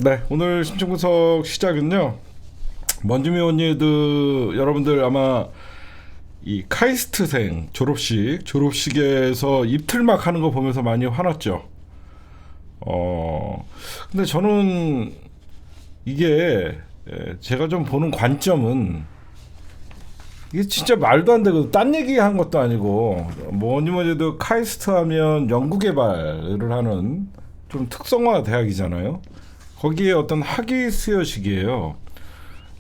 네, 오늘 심층분석 시작은요. 먼지미 언니들 여러분들 아마 이 카이스트생 졸업식에서 입틀막 하는 거 보면서 많이 화났죠. 근데 저는 이게 제가 좀 보는 관점은 이게 진짜 말도 안 되고 딴 얘기 한 것도 아니고 뭐니 뭐니 해도 카이스트 하면 연구개발을 하는 좀 특성화 대학이잖아요. 거기에 어떤 학위 수여식이에요.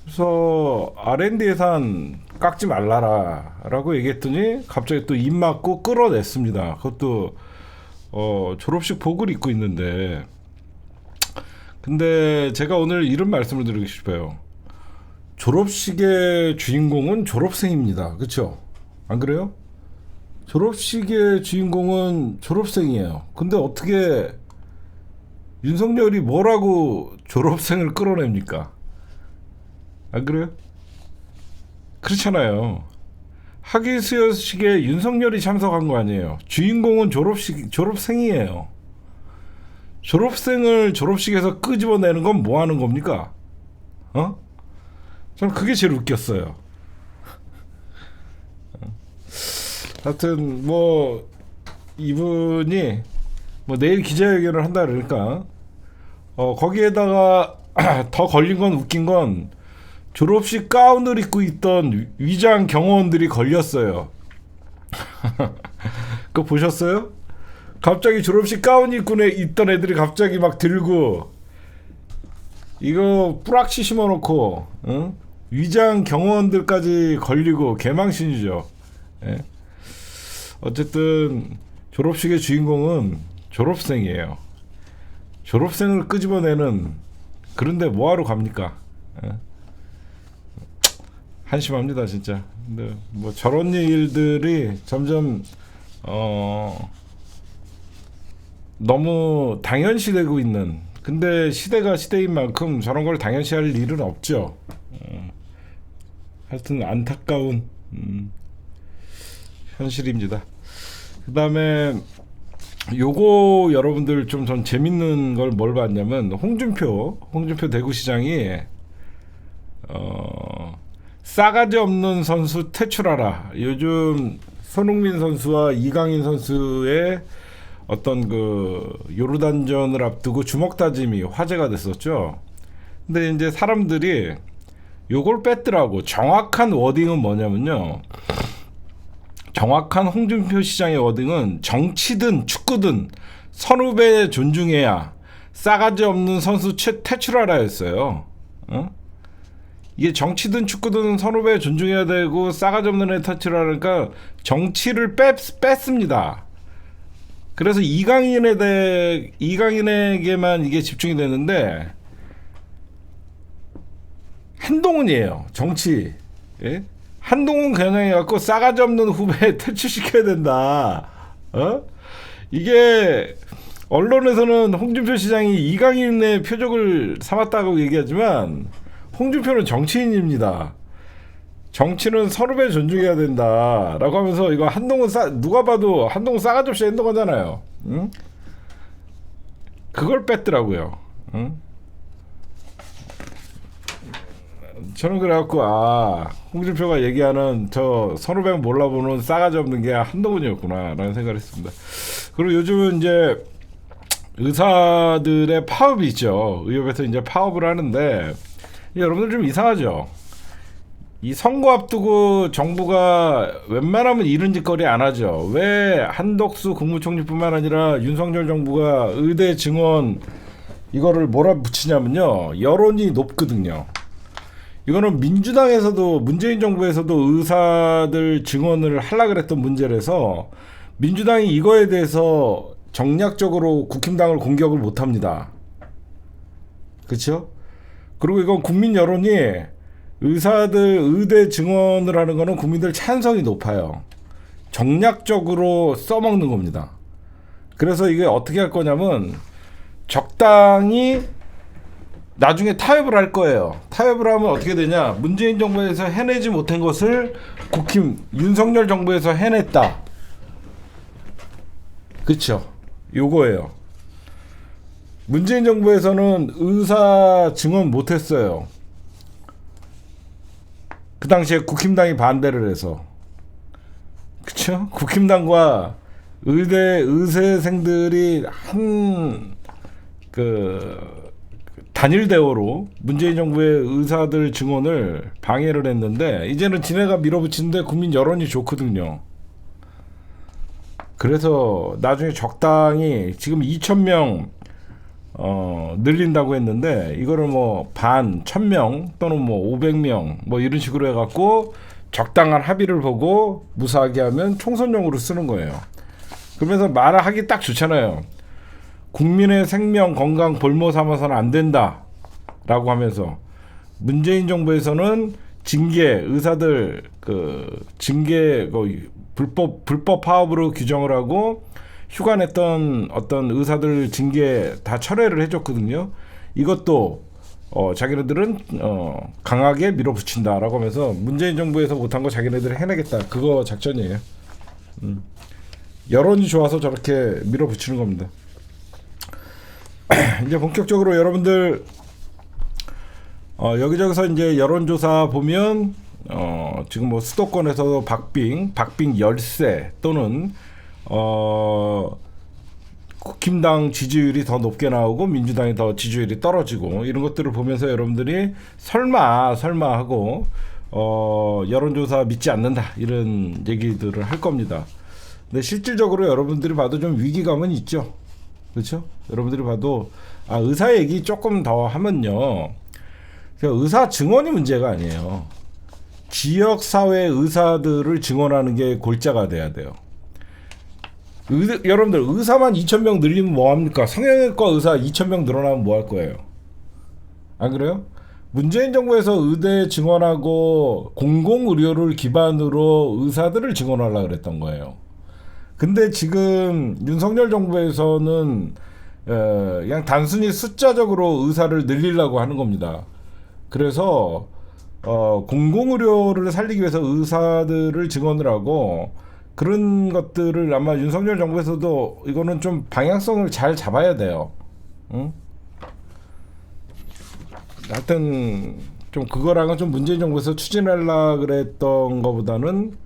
그래서 R&D 예산 깎지 말라라고 얘기했더니 갑자기 또 입 맞고 끌어냈습니다. 그것도 졸업식 복을 입고 있는데, 근데 제가 오늘 이런 말씀을 드리고 싶어요. 졸업식의 주인공은 졸업생입니다. 그렇죠? 안 그래요? 졸업식의 주인공은 졸업생이에요. 근데 어떻게 윤석열이 뭐라고 졸업생을 끌어냅니까? 안 그래요? 그렇잖아요. 학위 수여식에 윤석열이 참석한 거 아니에요. 주인공은 졸업생이에요. 졸업생을 졸업식에서 끄집어내는 건 뭐 하는 겁니까? 저는 그게 제일 웃겼어요. 하여튼 뭐 이분이 뭐 내일 기자회견을 한다 그러니까 거기에다가 더 걸린 건 웃긴 건 졸업식 가운을 입고 있던 위장 경호원들이 걸렸어요. 그거 보셨어요? 갑자기 졸업식 가운 입고 있던 애들이 갑자기 막 들고 이거 뿌락치 심어놓고 위장 경호원들까지 걸리고 개망신이죠. 예? 어쨌든 졸업식의 주인공은 졸업생이에요. 졸업생을 끄집어내는, 그런데 뭐하러 갑니까? 예? 한심합니다 진짜. 근데 뭐 저런 일들이 점점 너무 당연시되고 있는, 근데 시대가 시대인 만큼 저런 걸 당연시할 일은 없죠. 하여튼 안타까운 현실입니다. 그 다음에 요거 여러분들 좀 전 재밌는 걸 뭘 봤냐면 홍준표 대구시장이 싸가지 없는 선수 퇴출하라. 요즘 손흥민 선수와 이강인 선수의 어떤 그 요르단전을 앞두고 주먹 다짐이 화제가 됐었죠. 근데 이제 사람들이 요걸 뺐더라고. 정확한 워딩은 뭐냐면요. 정확한 홍준표 시장의 워딩은 정치든 축구든 선후배 존중해야 싸가지 없는 선수 퇴출하라였어요. 이게 정치든 축구든 선후배 존중해야 되고 싸가지 없는 애 퇴출하니까 정치를 뺐습니다. 그래서 이강인에게만 이게 집중이 되는데 한동훈이에요. 정치. 예? 한동훈 겨냥해갖고 싸가지 없는 후배 퇴출시켜야 된다. 이게 언론에서는 홍준표 시장이 이강인의 표적을 삼았다고 얘기하지만 홍준표는 정치인입니다. 정치는 선후배 존중해야 된다라고 하면서 이거 누가 봐도 한동훈 싸가지 없이 했던 거잖아요. 응? 그걸 뺐더라고요. 응? 저는 그래갖고 홍준표가 얘기하는 저 선후배 몰라보는 싸가지 없는 게 한동훈이었구나라는 생각을 했습니다. 그리고 요즘은 이제 의사들의 파업이 있죠. 의협에서 이제 파업을 하는데 여러분들 좀 이상하죠. 이 선거 앞두고 정부가 웬만하면 이런 짓거리 안 하죠. 왜 한덕수 국무총리뿐만 아니라 윤석열 정부가 의대 증원 이거를 몰아붙이냐면요. 여론이 높거든요. 이거는 민주당에서도 문재인 정부에서도 의사들 증원을 하려고 그랬던 문제라서 민주당이 이거에 대해서 정략적으로 국힘당을 공격을 못합니다. 그렇죠? 그리고 이건 국민 여론이 의사들 의대 증원을 하는 거는 국민들 찬성이 높아요. 정략적으로 써먹는 겁니다. 그래서 이게 어떻게 할 거냐면 적당히 나중에 타협을 할 거예요. 타협을 하면 어떻게 되냐? 문재인 정부에서 해내지 못한 것을 국힘 윤석열 정부에서 해냈다. 그렇죠? 요거예요. 문재인 정부에서는 의사 증언 못했어요. 그 당시에 국힘당이 반대를 해서. 그쵸? 국힘당과 의대생들이 단일 대오로 문재인 정부의 의사들 증언을 방해를 했는데, 이제는 지네가 밀어붙이는데 국민 여론이 좋거든요. 그래서 나중에 적당히 지금 2,000명 늘린다고 했는데, 이거를 뭐 1,000명 또는 뭐 500명 뭐 이런 식으로 해갖고 적당한 합의를 보고 무사하게 하면 총선용으로 쓰는 거예요. 그러면서 말하기 딱 좋잖아요. 국민의 생명 건강 볼모 삼아서는 안 된다라고 하면서, 문재인 정부에서는 징계, 의사들 징계 불법 파업으로 규정을 하고 휴가 냈던 어떤 의사들 징계 다 철회를 해줬거든요. 이것도 자기네들은 강하게 밀어붙인다라고 하면서 문재인 정부에서 못한 거 자기네들이 해내겠다, 그거 작전이에요. 여론이 좋아서 저렇게 밀어붙이는 겁니다. 이제 본격적으로 여러분들 여기저기서 이제 여론조사 보면 지금 뭐 수도권에서도 박빙 열세 또는 국힘당 지지율이 더 높게 나오고 민주당이 더 지지율이 떨어지고, 이런 것들을 보면서 여러분들이 설마 하고 여론조사 믿지 않는다 이런 얘기들을 할 겁니다. 근데 실질적으로 여러분들이 봐도 좀 위기감은 있죠. 그렇죠? 여러분들이 봐도 의사 얘기 조금 더 하면요, 의사 증언이 문제가 아니에요. 지역사회 의사들을 증언하는 게 골자가 돼야 돼요. 여러분들 의사만 2,000명 늘리면 뭐합니까? 성형외과 의사 2,000명 늘어나면 뭐 할 거예요? 안 그래요? 문재인 정부에서 의대 증언하고 공공의료를 기반으로 의사들을 증언하려고 그랬던 거예요. 근데 지금 윤석열 정부에서는 그냥 단순히 숫자적으로 의사를 늘리려고 하는 겁니다. 그래서 공공의료를 살리기 위해서 의사들을 증언을 하고, 그런 것들을 아마 윤석열 정부에서도 이거는 좀 방향성을 잘 잡아야 돼요. 응? 하여튼 좀 그거랑은 좀 문재인 정부에서 추진하려고 그랬던 것보다는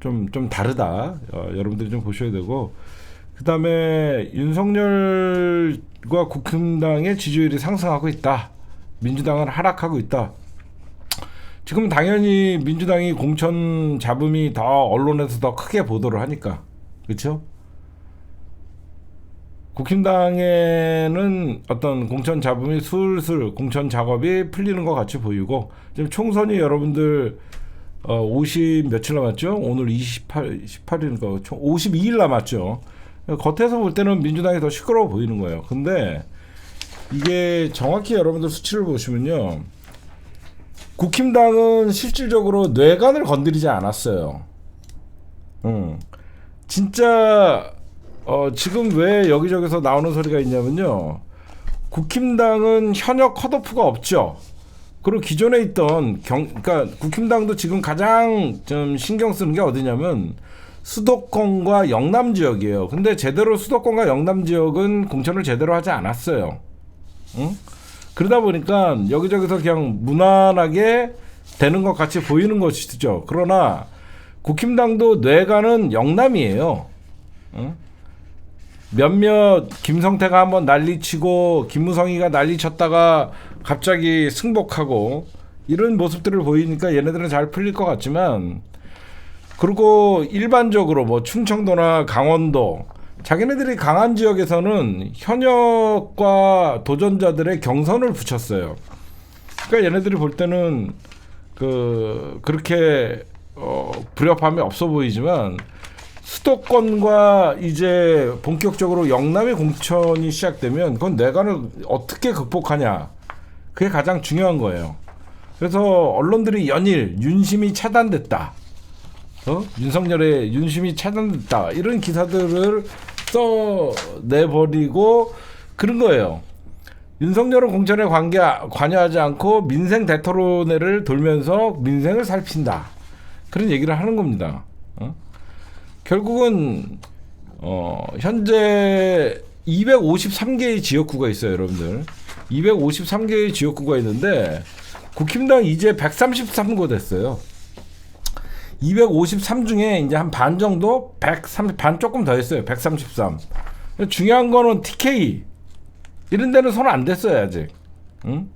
좀 다르다. 여러분들이 좀 보셔야 되고, 그 다음에 윤석열과 국힘당의 지지율이 상승하고 있다, 민주당은 하락하고 있다. 지금 당연히 민주당이 공천 잡음이 더 언론에서 더 크게 보도를 하니까, 그렇죠? 국힘당에는 어떤 공천 잡음이 슬슬 공천 작업이 풀리는 것 같이 보이고, 지금 총선이 여러분들 50 며칠 남았죠? 오늘 18일인가 52일 남았죠. 겉에서 볼 때는 민주당이 더 시끄러워 보이는 거예요. 근데 이게 정확히 여러분들 수치를 보시면요, 국힘당은 실질적으로 뇌관을 건드리지 않았어요. 진짜 지금 왜 여기저기서 나오는 소리가 있냐면요, 국힘당은 현역 컷오프가 없죠. 그리고 기존에 있던 그러니까 국힘당도 지금 가장 좀 신경 쓰는 게 어디냐면 수도권과 영남 지역이에요. 근데 제대로 수도권과 영남 지역은 공천을 제대로 하지 않았어요. 응? 그러다 보니까 여기저기서 그냥 무난하게 되는 것 같이 보이는 것이죠. 그러나 국힘당도 뇌관은 영남이에요. 응? 몇몇 김성태가 한번 난리치고 김무성이가 난리쳤다가 갑자기 승복하고 이런 모습들을 보이니까 얘네들은 잘 풀릴 것 같지만, 그리고 일반적으로 뭐 충청도나 강원도 자기네들이 강한 지역에서는 현역과 도전자들의 경선을 붙였어요. 그러니까 얘네들이 볼 때는 그렇게 불협화음이 없어 보이지만, 수도권과 이제 본격적으로 영남의 공천이 시작되면 그건 뇌관을 어떻게 극복하냐, 그게 가장 중요한 거예요. 그래서 언론들이 연일 윤심이 차단됐다, 윤석열의 윤심이 차단됐다, 이런 기사들을 써내버리고 그런 거예요. 윤석열은 공천에 관여하지 않고 민생 대토론회를 돌면서 민생을 살핀다, 그런 얘기를 하는 겁니다. 결국은 현재 253개의 지역구가 있어요, 여러분들. 253개의 지역구가 있는데 국힘당 이제 133고 됐어요. 253 중에 이제 한 반 정도, 130, 반 조금 더 했어요. 133. 중요한 거는 TK 이런 데는 손 안 댔어요, 아직. 응?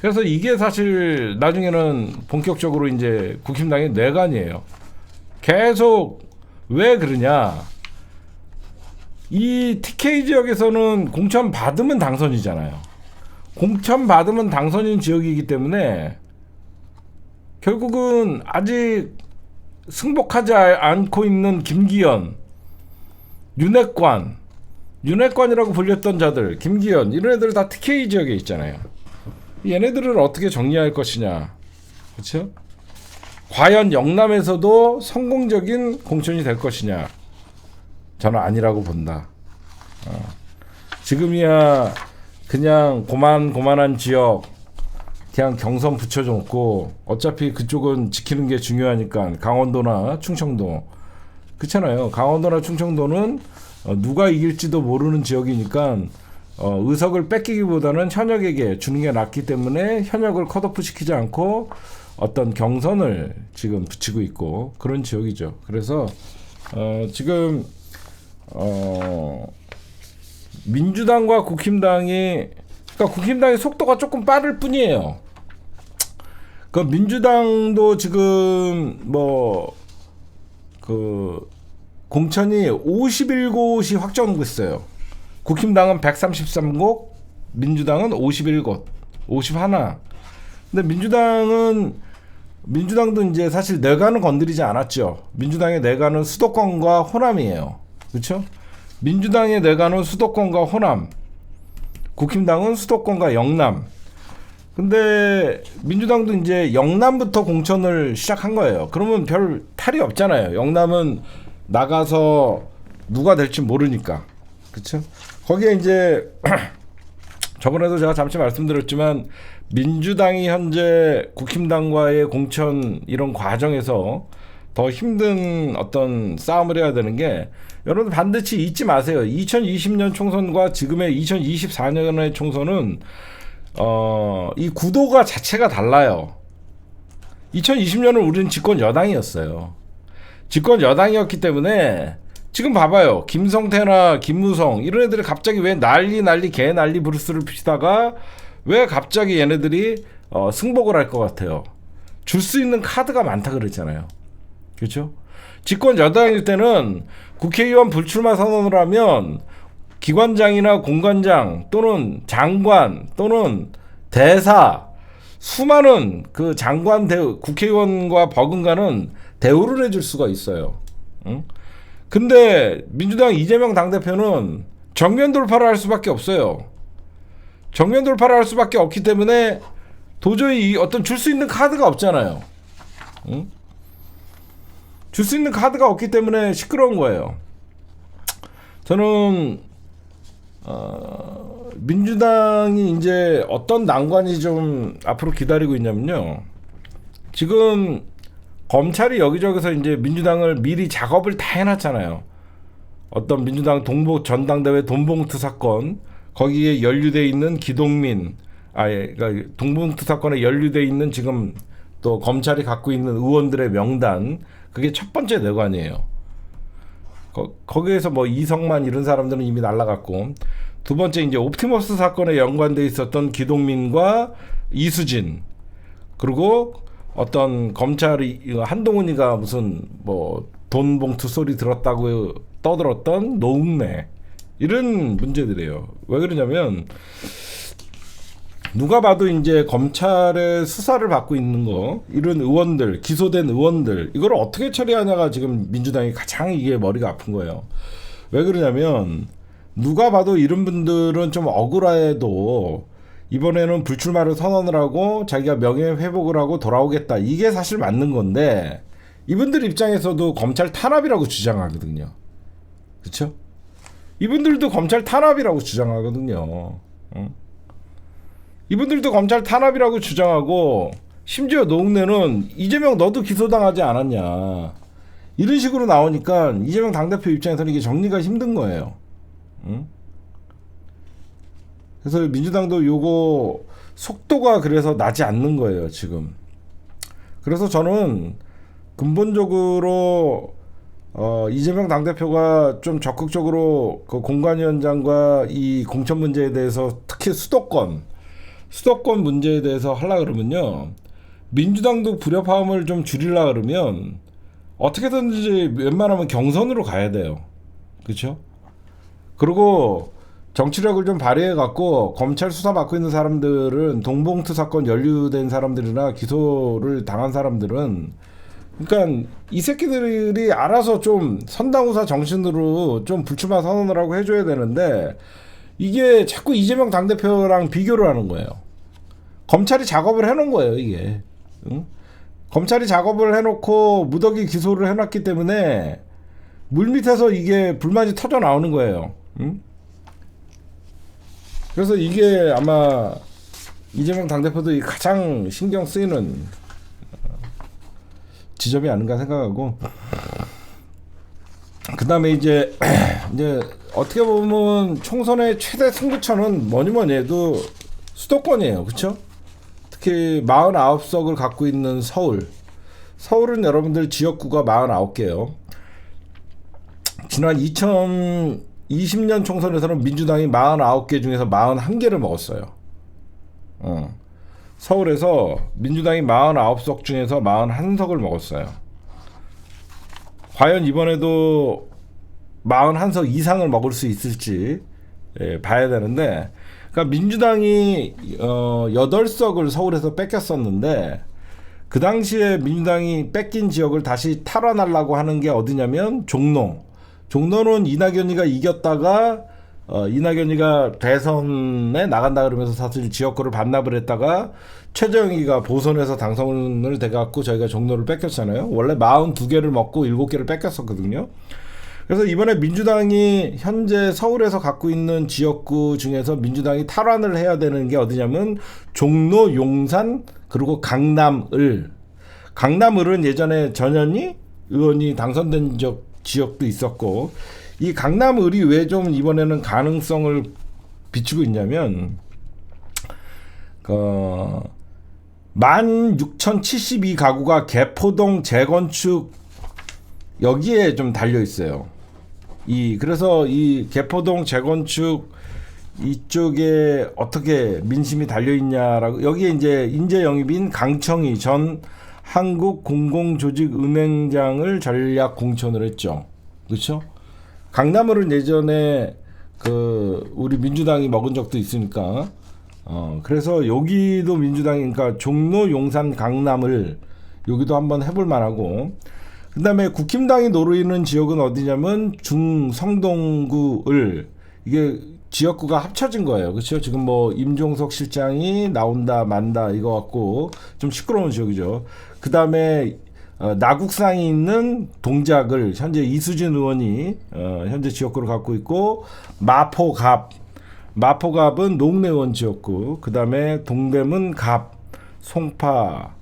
그래서 이게 사실 나중에는 본격적으로 이제 국힘당의 뇌관이에요. 계속 왜 그러냐? 이 TK 지역에서는 공천 받으면 당선이잖아요. 공천 받으면 당선인 지역이기 때문에 결국은 아직 승복하지 않고 있는 김기현, 윤핵관이라고 불렸던 자들, 김기현 이런 애들 다 TK 지역에 있잖아요. 얘네들을 어떻게 정리할 것이냐, 그렇죠? 과연 영남에서도 성공적인 공천이 될 것이냐? 저는 아니라고 본다. 지금이야 그냥 고만고만한 지역 그냥 경선 붙여줬고 어차피 그쪽은 지키는 게 중요하니까 강원도나 충청도 그렇잖아요. 강원도나 충청도는 누가 이길지도 모르는 지역이니까 의석을 뺏기기보다는 현역에게 주는 게 낫기 때문에 현역을 컷오프 시키지 않고 어떤 경선을 지금 붙이고 있고 그런 지역이죠. 그래서 지금 민주당과 국힘당이 그러니까 국힘당의 속도가 조금 빠를 뿐이에요. 그 민주당도 지금 뭐 그 공천이 51곳이 확정됐어요. 국힘당은 133곳, 민주당은 51곳, 51. 근데 민주당도 이제 사실 내관은 건드리지 않았죠. 민주당의 내관은 수도권과 호남이에요. 그렇죠? 민주당의 내관은 수도권과 호남, 국힘당은 수도권과 영남. 근데 민주당도 이제 영남부터 공천을 시작한 거예요. 그러면 별 탈이 없잖아요. 영남은 나가서 누가 될지 모르니까. 그렇죠? 거기에 이제 저번에도 제가 잠시 말씀드렸지만 민주당이 현재 국힘당과의 공천 이런 과정에서 더 힘든 어떤 싸움을 해야 되는 게 여러분 반드시 잊지 마세요. 2020년 총선과 지금의 2024년의 총선은 이 구도가 자체가 달라요. 2020년은 우리는 집권 여당이었어요. 집권 여당이었기 때문에 지금 봐봐요. 김성태나 김무성 이런 애들이 갑자기 왜 개 난리 브루스를 피다가 왜 갑자기 얘네들이 승복을 할 것 같아요. 줄 수 있는 카드가 많다 그랬잖아요. 그렇죠? 집권 여당일 때는 국회의원 불출마 선언을 하면 기관장이나 공관장 또는 장관 또는 대사 수많은 그 장관 국회의원과 버금가는 대우를 해줄 수가 있어요. 응? 근데 민주당 이재명 당대표는 정면 돌파를 할 수밖에 없어요. 정면 돌파를 할 수밖에 없기 때문에 도저히 어떤 줄 수 있는 카드가 없잖아요. 응? 줄 수 있는 카드가 없기 때문에 시끄러운 거예요. 저는 민주당이 이제 어떤 난관이 좀 앞으로 기다리고 있냐면요. 지금 검찰이 여기저기서 이제 민주당을 미리 작업을 다 해놨잖아요. 어떤 민주당 전당대회 돈봉투 사건 거기에 연루돼 있는 기동민, 그러니까 돈봉투 사건에 연루돼 있는 지금 또 검찰이 갖고 있는 의원들의 명단 그게 첫 번째 내관이에요. 거기에서 뭐 이성만 이런 사람들은 이미 날라갔고 두 번째 이제 옵티머스 사건에 연관돼 있었던 기동민과 이수진 그리고 어떤 검찰이 한동훈이가 무슨 뭐 돈 봉투 소리 들었다고 떠들었던 노웅래 이런 문제들이에요. 왜 그러냐면 누가 봐도 이제 검찰의 수사를 받고 있는 거 이런 의원들 기소된 의원들 이걸 어떻게 처리하냐가 지금 민주당이 가장 이게 머리가 아픈 거예요. 왜 그러냐면 누가 봐도 이런 분들은 좀 억울해도 이번에는 불출마를 선언을 하고 자기가 명예회복을 하고 돌아오겠다 이게 사실 맞는 건데 이분들 입장에서도 검찰 탄압이라고 주장하거든요. 그렇죠? 이분들도 검찰 탄압이라고 주장하거든요. 응? 이분들도 검찰 탄압이라고 주장하고 심지어 노웅래는 이재명 너도 기소당하지 않았냐 이런 식으로 나오니까 이재명 당대표 입장에서는 이게 정리가 힘든 거예요. 응? 그래서 민주당도 요거 속도가 그래서 나지 않는 거예요 지금. 그래서 저는 근본적으로 이재명 당대표가 좀 적극적으로 그 공관위원장과 이 공천 문제에 대해서 특히 수도권 문제에 대해서 하려 그러면요, 민주당도 불협화음을 좀 줄이려 그러면 어떻게든지 웬만하면 경선으로 가야 돼요. 그렇죠? 그리고 정치력을 좀 발휘해 갖고 검찰 수사 받고 있는 사람들은, 동봉투 사건 연루된 사람들이나 기소를 당한 사람들은, 그러니까 이 새끼들이 알아서 좀 선당우사 정신으로 좀 불출마 선언을 하고 해줘야 되는데, 이게 자꾸 이재명 당대표랑 비교를 하는 거예요. 검찰이 작업을 해놓은 거예요 이게. 응? 검찰이 작업을 해놓고 무더기 기소를 해놨기 때문에 물밑에서 이게 불만이 터져 나오는 거예요. 응? 그래서 이게 아마 이재명 당대표도 가장 신경 쓰이는 지점이 아닌가 생각하고, 그 다음에 이제 어떻게 보면 총선의 최대 승부처는 뭐니 해도 수도권이에요. 그쵸? 특히 49석을 갖고 있는 서울은 여러분들 지역구가 49개요. 지난 2020년 총선에서는 민주당이 49개 중에서 41개를 먹었어요. 서울에서 민주당이 49석 중에서 41석을 먹었어요. 과연 이번에도 41석 이상을 먹을 수 있을지 봐야 되는데, 그러니까 민주당이 8석을 서울에서 뺏겼었는데, 그 당시에 민주당이 뺏긴 지역을 다시 탈환하려고 하는 게 어디냐면 종로는 이낙연이가 이겼다가 이낙연이가 대선에 나간다 그러면서 사실 지역구를 반납을 했다가 최저영이가 보선에서 당선을 돼갖고 저희가 종로를 뺏겼잖아요. 원래 42개를 먹고 7개를 뺏겼었거든요. 그래서 이번에 민주당이 현재 서울에서 갖고 있는 지역구 중에서 민주당이 탈환을 해야 되는 게 어디냐면 종로, 용산, 그리고 강남을은 예전에 전현희 의원이 당선된 지역도 있었고, 이 강남을이 왜 좀 이번에는 가능성을 비추고 있냐면 16,072가구가 개포동 재건축 여기에 좀 달려 있어요. 그래서 이 개포동 재건축 이쪽에 어떻게 민심이 달려 있냐라고, 여기에 이제 인재 영입인 강청희 전 한국공공조직은행장을 전략 공천을 했죠. 그렇죠? 강남을은 예전에 우리 민주당이 먹은 적도 있으니까, 그래서 여기도 민주당이, 그러니까 종로, 용산, 강남을 여기도 한번 해볼 만하고, 그 다음에 국힘당이 노리는 지역은 어디냐면 중성동구을, 이게 지역구가 합쳐진 거예요. 그렇죠? 지금 뭐 임종석 실장이 나온다 만다 이거 갖고 좀 시끄러운 지역이죠. 그 다음에 나국상이 있는 동작을 현재 이수진 의원이 현재 지역구를 갖고 있고, 마포갑은 농내원 지역구, 그 다음에 동대문 갑, 송파,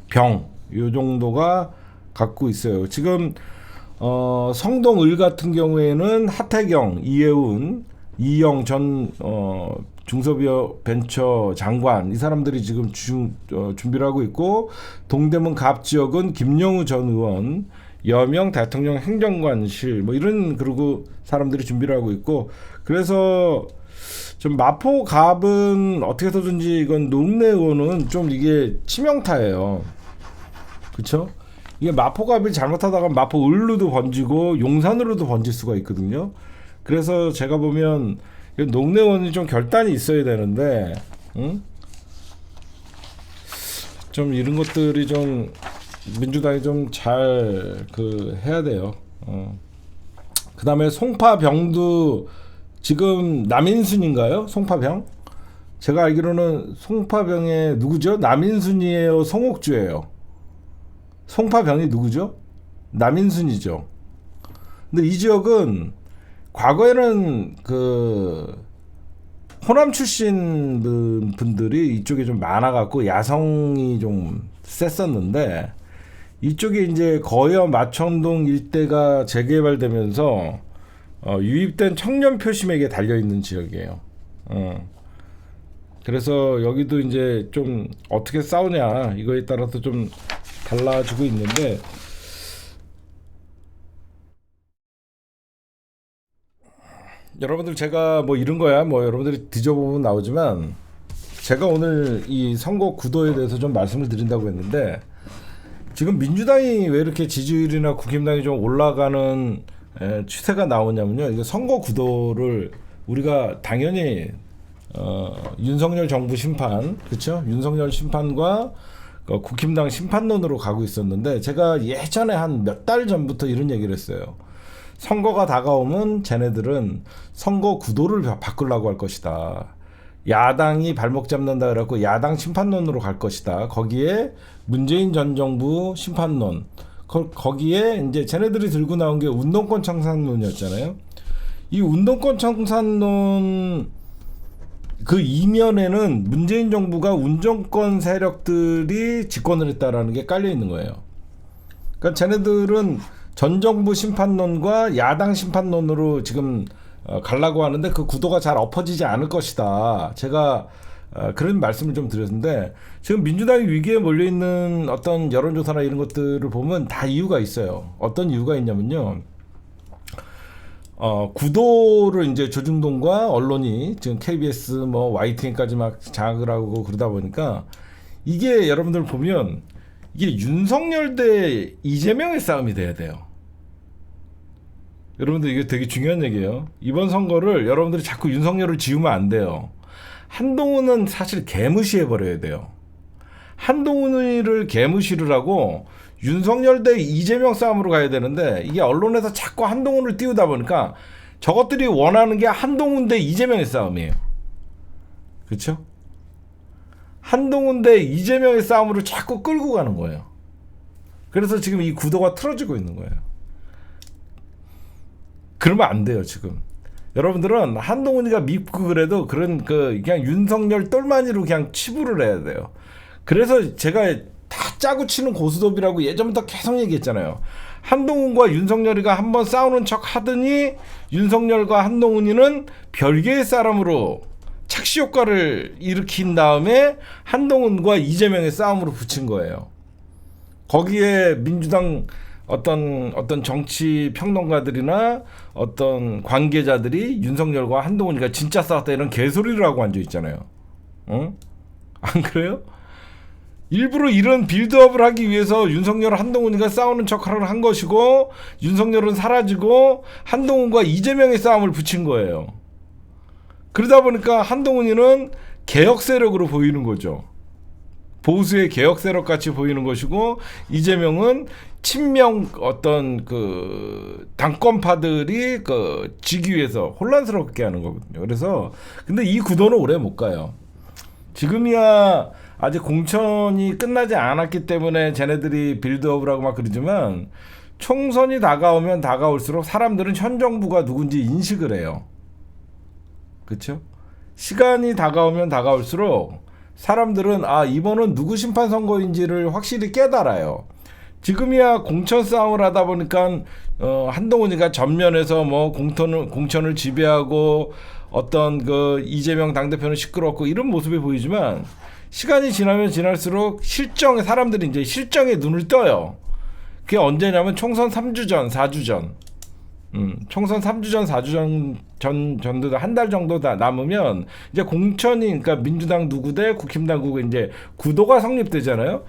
병, 요 정도가 갖고 있어요. 지금 성동을 같은 경우에는 하태경, 이혜훈, 이영 전 중소기업 벤처 장관, 이 사람들이 지금 준비를 하고 있고, 동대문 갑 지역은 김영우 전 의원, 여명 대통령 행정관실 뭐 이런 그리고 사람들이 준비를 하고 있고, 그래서 좀 마포 갑은 어떻게 해서든지, 이건 농내 의원은 좀 이게 치명타예요. 그렇죠? 이게 마포 갑이 잘못하다가 마포 을로도 번지고 용산으로도 번질 수가 있거든요. 그래서 제가 보면 농내 의원이 좀 결단이 있어야 되는데, 응? 좀 이런 것들이 좀 민주당이 좀 잘 해야 돼요. 그 다음에 송파병도 지금 남인순인가요? 송파병? 제가 알기로는 송파병에 누구죠? 남인순이에요? 송옥주예요? 송파병이 누구죠? 남인순이죠. 근데 이 지역은 과거에는 호남 출신 분들이 이쪽에 좀 많아갖고 야성이 좀 셌었는데, 이쪽에 이제 거여 마천동 일대가 재개발되면서 유입된 청년 표심에게 달려 있는 지역이에요. 그래서 여기도 이제 좀 어떻게 싸우냐 이거에 따라서 좀 달라지고 있는데, 여러분들 제가 뭐 이런 거야 뭐 여러분들이 뒤져보면 나오지만, 제가 오늘 이 선거 구도에 대해서 좀 말씀을 드린다고 했는데, 지금 민주당이 왜 이렇게 지지율이나 국힘당이 좀 올라가는 추세가 나오냐면요, 이거 선거 구도를 우리가 당연히 윤석열 정부 심판, 그렇죠? 윤석열 심판과 국힘당 심판론으로 가고 있었는데, 제가 예전에 한 몇 달 전부터 이런 얘기를 했어요. 선거가 다가오면 쟤네들은 선거 구도를 바꾸려고 할 것이다. 야당이 발목 잡는다 그래갖고 야당 심판론으로 갈 것이다. 거기에 문재인 전 정부 심판론, 거기에 이제 쟤네들이 들고 나온 게 운동권 청산론이었잖아요. 이 운동권 청산론 그 이면에는 문재인 정부가 운정권 세력들이 집권을 했다라는 게 깔려 있는 거예요. 그러니까 쟤네들은 전 정부 심판론과 야당 심판론으로 지금 가려고 하는데, 그 구도가 잘 엎어지지 않을 것이다. 제가 그런 말씀을 좀 드렸는데, 지금 민주당이 위기에 몰려있는 어떤 여론조사나 이런 것들을 보면 다 이유가 있어요. 어떤 이유가 있냐면요, 구도를 이제 조중동과 언론이 지금 KBS 뭐 YTN까지 막 장악을 하고 그러다 보니까, 이게 여러분들 보면 이게 윤석열 대 이재명의 싸움이 돼야 돼요. 여러분들 이게 되게 중요한 얘기예요. 이번 선거를 여러분들이 자꾸 윤석열을 지우면 안 돼요. 한동훈은 사실 개무시해 버려야 돼요. 한동훈을 개무시를 하고 윤석열 대 이재명 싸움으로 가야 되는데, 이게 언론에서 자꾸 한동훈을 띄우다 보니까 저것들이 원하는 게 한동훈 대 이재명의 싸움이에요. 그렇죠? 한동훈 대 이재명의 싸움으로 자꾸 끌고 가는 거예요. 그래서 지금 이 구도가 틀어지고 있는 거예요. 그러면 안 돼요. 지금 여러분들은 한동훈이가 밉고 그래도 그런 그냥 윤석열 똘마니로 그냥 치부를 해야 돼요. 그래서 제가 다 짜고 치는 고스톱이라고 예전부터 계속 얘기했잖아요. 한동훈과 윤석열이가 한번 싸우는 척 하더니 윤석열과 한동훈이는 별개의 사람으로 착시 효과를 일으킨 다음에 한동훈과 이재명의 싸움으로 붙인 거예요. 거기에 민주당 어떤 정치 평론가들이나 어떤 관계자들이 윤석열과 한동훈이가 진짜 싸웠다 이런 개소리를 하고 앉아 있잖아요. 응? 안 그래요? 일부러 이런 빌드업을 하기 위해서 윤석열 한동훈이가 싸우는 척을 한 것이고, 윤석열은 사라지고 한동훈과 이재명의 싸움을 붙인 거예요. 그러다 보니까 한동훈이는 개혁 세력으로 보이는 거죠. 보수의 개혁 세력 같이 보이는 것이고, 이재명은 친명 어떤 그 당권파들이 지기 위해서 혼란스럽게 하는 거거든요. 그래서 근데 이 구도는 오래 못 가요. 지금이야 아직 공천이 끝나지 않았기 때문에 쟤네들이 빌드업을 하고 막 그러지만, 총선이 다가오면 다가올수록 사람들은 현 정부가 누군지 인식을 해요. 그렇죠? 시간이 다가오면 다가올수록 사람들은 이번은 누구 심판 선거인지를 확실히 깨달아요. 지금이야 공천 싸움을 하다 보니까 한동훈이가 전면에서 뭐 공천을 지배하고 어떤 그 이재명 당대표는 시끄럽고 이런 모습이 보이지만, 시간이 지나면 지날수록 사람들이 이제 실정에 눈을 떠요. 그게 언제냐면 총선 3주 전, 4주 전. 총선 3주 전, 4주 전도 한 달 정도 다 남으면 이제 공천이, 그러니까 민주당 누구 대 국힘당 누구 이제 구도가 성립되잖아요.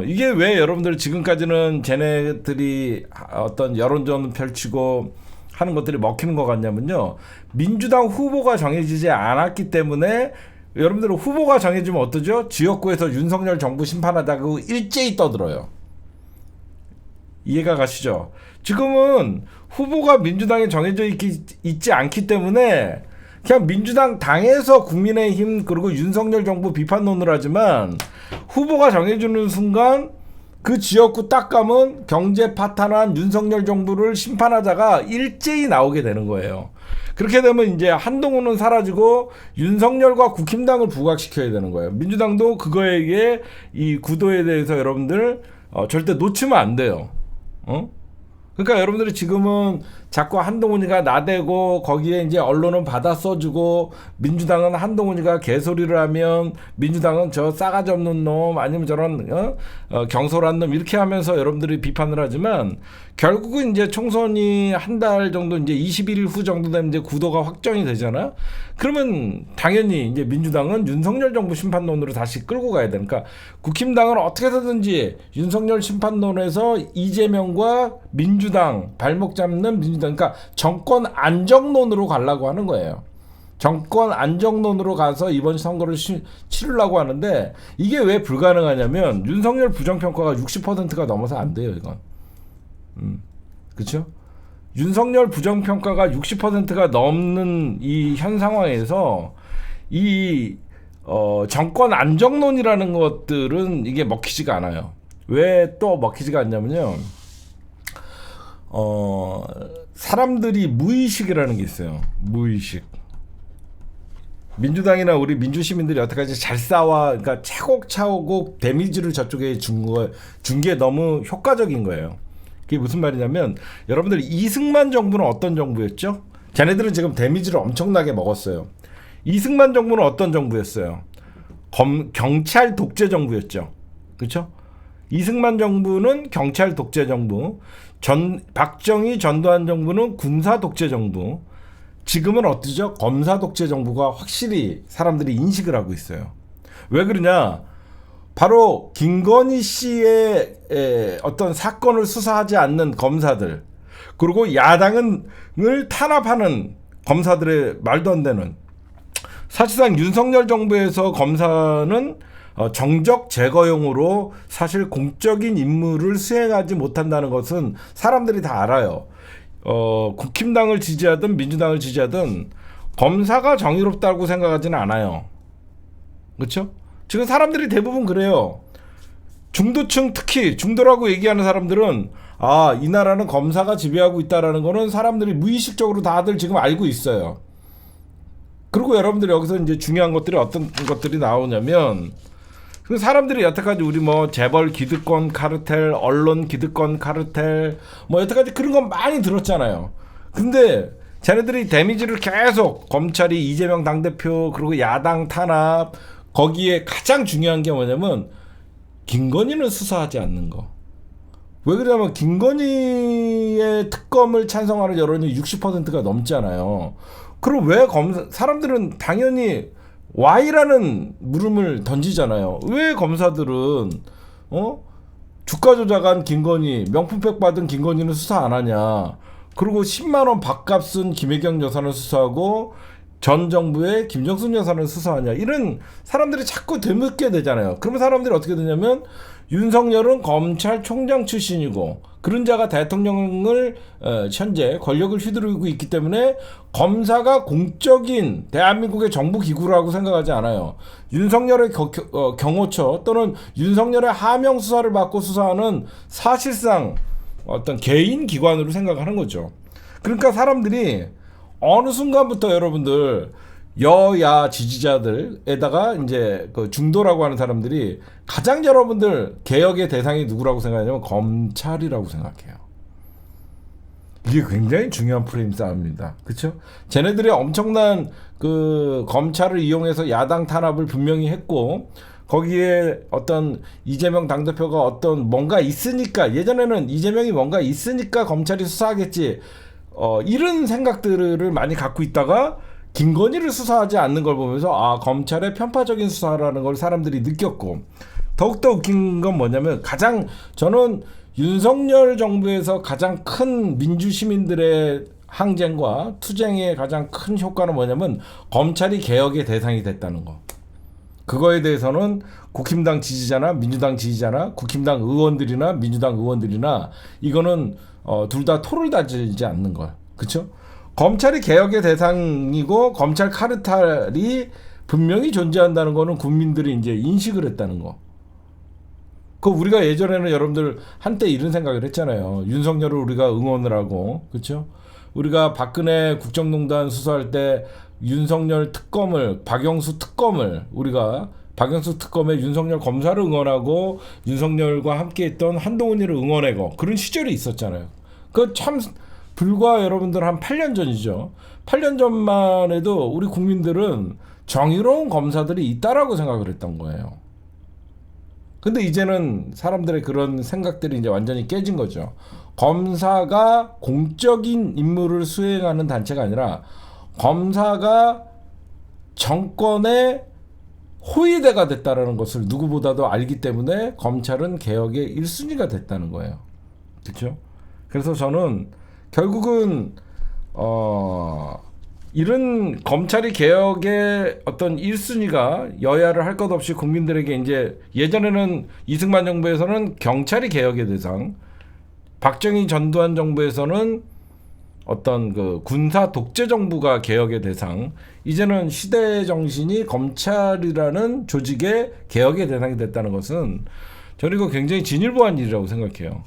이게 왜 여러분들 지금까지는 쟤네들이 어떤 여론전 펼치고 하는 것들이 먹히는 것 같냐면요, 민주당 후보가 정해지지 않았기 때문에. 여러분들은 후보가 정해지면 어떠죠? 지역구에서 윤석열 정부 심판하자고 일제히 떠들어요. 이해가 가시죠? 지금은 후보가 민주당에 정해져 있지 않기 때문에 그냥 민주당 당에서 국민의힘 그리고 윤석열 정부 비판론을 하지만, 후보가 정해주는 순간 그 지역구 딱 가면 경제 파탄한 윤석열 정부를 심판하자가 일제히 나오게 되는 거예요. 그렇게 되면 이제 한동훈은 사라지고 윤석열과 국힘당을 부각시켜야 되는 거예요. 민주당도 그거에 이 구도에 대해서 여러분들 절대 놓치면 안 돼요. 그러니까 여러분들이 지금은 자꾸 한동훈이가 나대고 거기에 이제 언론은 받아 써주고 민주당은 한동훈이가 개소리를 하면 민주당은 저 싸가지 없는 놈 아니면 저런 경솔한 놈 이렇게 하면서 여러분들이 비판을 하지만 결국은 이제 총선이 한 달 정도 이제 21일 후 정도 되면 이제 구도가 확정이 되잖아. 그러면 당연히 이제 민주당은 윤석열 정부 심판론으로 다시 끌고 가야 되니까 그러니까 국힘당은 어떻게 해서든지 윤석열 심판론에서 이재명과 민주당 발목 잡는 민주당 그러니까 정권 안정론으로 가려고 하는 거예요. 정권 안정론으로 가서 이번 선거를 치르려고 하는데 이게 왜 불가능하냐면 윤석열 부정평가가 60%가 넘어서 안 돼요, 이건. 그렇죠? 윤석열 부정평가가 60%가 넘는 이 현 상황에서 이 정권 안정론이라는 것들은 이게 먹히지가 않아요. 왜 또 먹히지가 않냐면요. 사람들이 무의식이라는 게 있어요. 무의식. 민주당이나 우리 민주시민들이 여태까지 잘 싸워, 그러니까 차곡차곡 데미지를 저쪽에 준 게 너무 효과적인 거예요. 그게 무슨 말이냐면 여러분들 이승만 정부는 어떤 정부였죠? 자네들은 지금 데미지를 엄청나게 먹었어요. 이승만 정부는 어떤 정부였어요? 경찰 독재 정부였죠. 그렇죠? 이승만 정부는 경찰 독재 정부, 박정희 전두환 정부는 군사 독재 정부, 지금은 어떠죠? 검사 독재 정부가 확실히 사람들이 인식을 하고 있어요. 왜 그러냐? 바로 김건희 씨의 어떤 사건을 수사하지 않는 검사들, 그리고 야당을 탄압하는 검사들의 말도 안 되는, 사실상 윤석열 정부에서 검사는 정적 제거용으로 사실 공적인 임무를 수행하지 못한다는 것은 사람들이 다 알아요. 국힘당을 지지하든 민주당을 지지하든 검사가 정의롭다고 생각하지는 않아요. 그렇죠? 지금 사람들이 대부분 그래요. 중도층, 특히 중도라고 얘기하는 사람들은 이 나라는 검사가 지배하고 있다라는 거는 사람들이 무의식적으로 다들 지금 알고 있어요. 그리고 여러분들이 여기서 이제 중요한 것들이 어떤 것들이 나오냐면 사람들이 여태까지 우리 뭐 재벌 기득권 카르텔, 언론 기득권 카르텔 뭐 여태까지 그런 건 많이 들었잖아요. 근데 자네들이 데미지를 계속 검찰이 이재명 당대표 그리고 야당 탄압 거기에 가장 중요한 게 뭐냐면 김건희는 수사하지 않는 거. 왜 그러냐면 김건희의 특검을 찬성하는 여론이 60%가 넘잖아요. 그럼 왜 사람들은 당연히 Y라는 물음을 던지잖아요. 왜 검사들은 주가 조작한 김건희, 명품백 받은 김건희는 수사 안 하냐. 그리고 10만 원 밥값 쓴 김혜경 여사는 수사하고 전 정부의 김정순 여사는 수사하냐. 이런 사람들이 자꾸 되묻게 되잖아요. 그러면 사람들이 어떻게 되냐면 윤석열은 검찰총장 출신이고 그런 자가 대통령을 현재 권력을 휘두르고 있기 때문에 검사가 공적인 대한민국의 정부 기구라고 생각하지 않아요. 윤석열의 경호처 또는 윤석열의 하명 수사를 받고 수사하는 사실상 어떤 개인 기관으로 생각하는 거죠. 그러니까 사람들이 어느 순간부터 여러분들 여야 지지자들에다가 이제 그 중도라고 하는 사람들이 가장 여러분들 개혁의 대상이 누구라고 생각하냐면 검찰이라고 생각해요. 이게 굉장히 중요한 프레임 싸움입니다. 그렇죠? 쟤네들이 엄청난 그 검찰을 이용해서 야당 탄압을 분명히 했고 거기에 어떤 이재명 당대표가 어떤 뭔가 있으니까 예전에는 이재명이 뭔가 있으니까 검찰이 수사하겠지 이런 생각들을 많이 갖고 있다가 김건희를 수사하지 않는 걸 보면서 검찰의 편파적인 수사라는 걸 사람들이 느꼈고 더욱더 웃긴 건 뭐냐면 저는 윤석열 정부에서 가장 큰 민주시민들의 항쟁과 투쟁의 가장 큰 효과는 뭐냐면 검찰이 개혁의 대상이 됐다는 거. 그거에 대해서는 국힘당 지지자나 민주당 지지자나 국힘당 의원들이나 민주당 의원들이나 이거는 둘 다 토를 다지지 않는 걸. 그렇죠? 검찰이 개혁의 대상이고 검찰 카르텔이 분명히 존재한다는 거는 국민들이 이제 인식을 했다는 거. 우리가 예전에는 여러분들 한때 이런 생각을 했잖아요. 윤석열을 우리가 응원을 하고, 그렇죠? 우리가 박근혜 국정농단 수사할 때 윤석열 특검을, 박영수 특검을 우리가 박영수 특검에 윤석열 검사를 응원하고 윤석열과 함께했던 한동훈이를 응원하고 그런 시절이 있었잖아요. 그 참 불과 여러분들 한 8년 전이죠. 8년 전만 해도 우리 국민들은 정의로운 검사들이 있다라고 생각을 했던 거예요. 근데 이제는 사람들의 그런 생각들이 이제 완전히 깨진 거죠. 검사가 공적인 임무를 수행하는 단체가 아니라 검사가 정권의 호위대가 됐다라는 것을 누구보다도 알기 때문에 검찰은 개혁의 1순위가 됐다는 거예요. 그렇죠? 그래서 저는 결국은 이런 검찰이 개혁의 어떤 1순위가 여야를 할 것 없이 국민들에게 이제 예전에는 이승만 정부에서는 경찰이 개혁의 대상, 박정희 전두환 정부에서는 어떤 그 군사 독재 정부가 개혁의 대상, 이제는 시대의 정신이 검찰이라는 조직의 개혁의 대상이 됐다는 것은 저는 이거 굉장히 진일보한 일이라고 생각해요.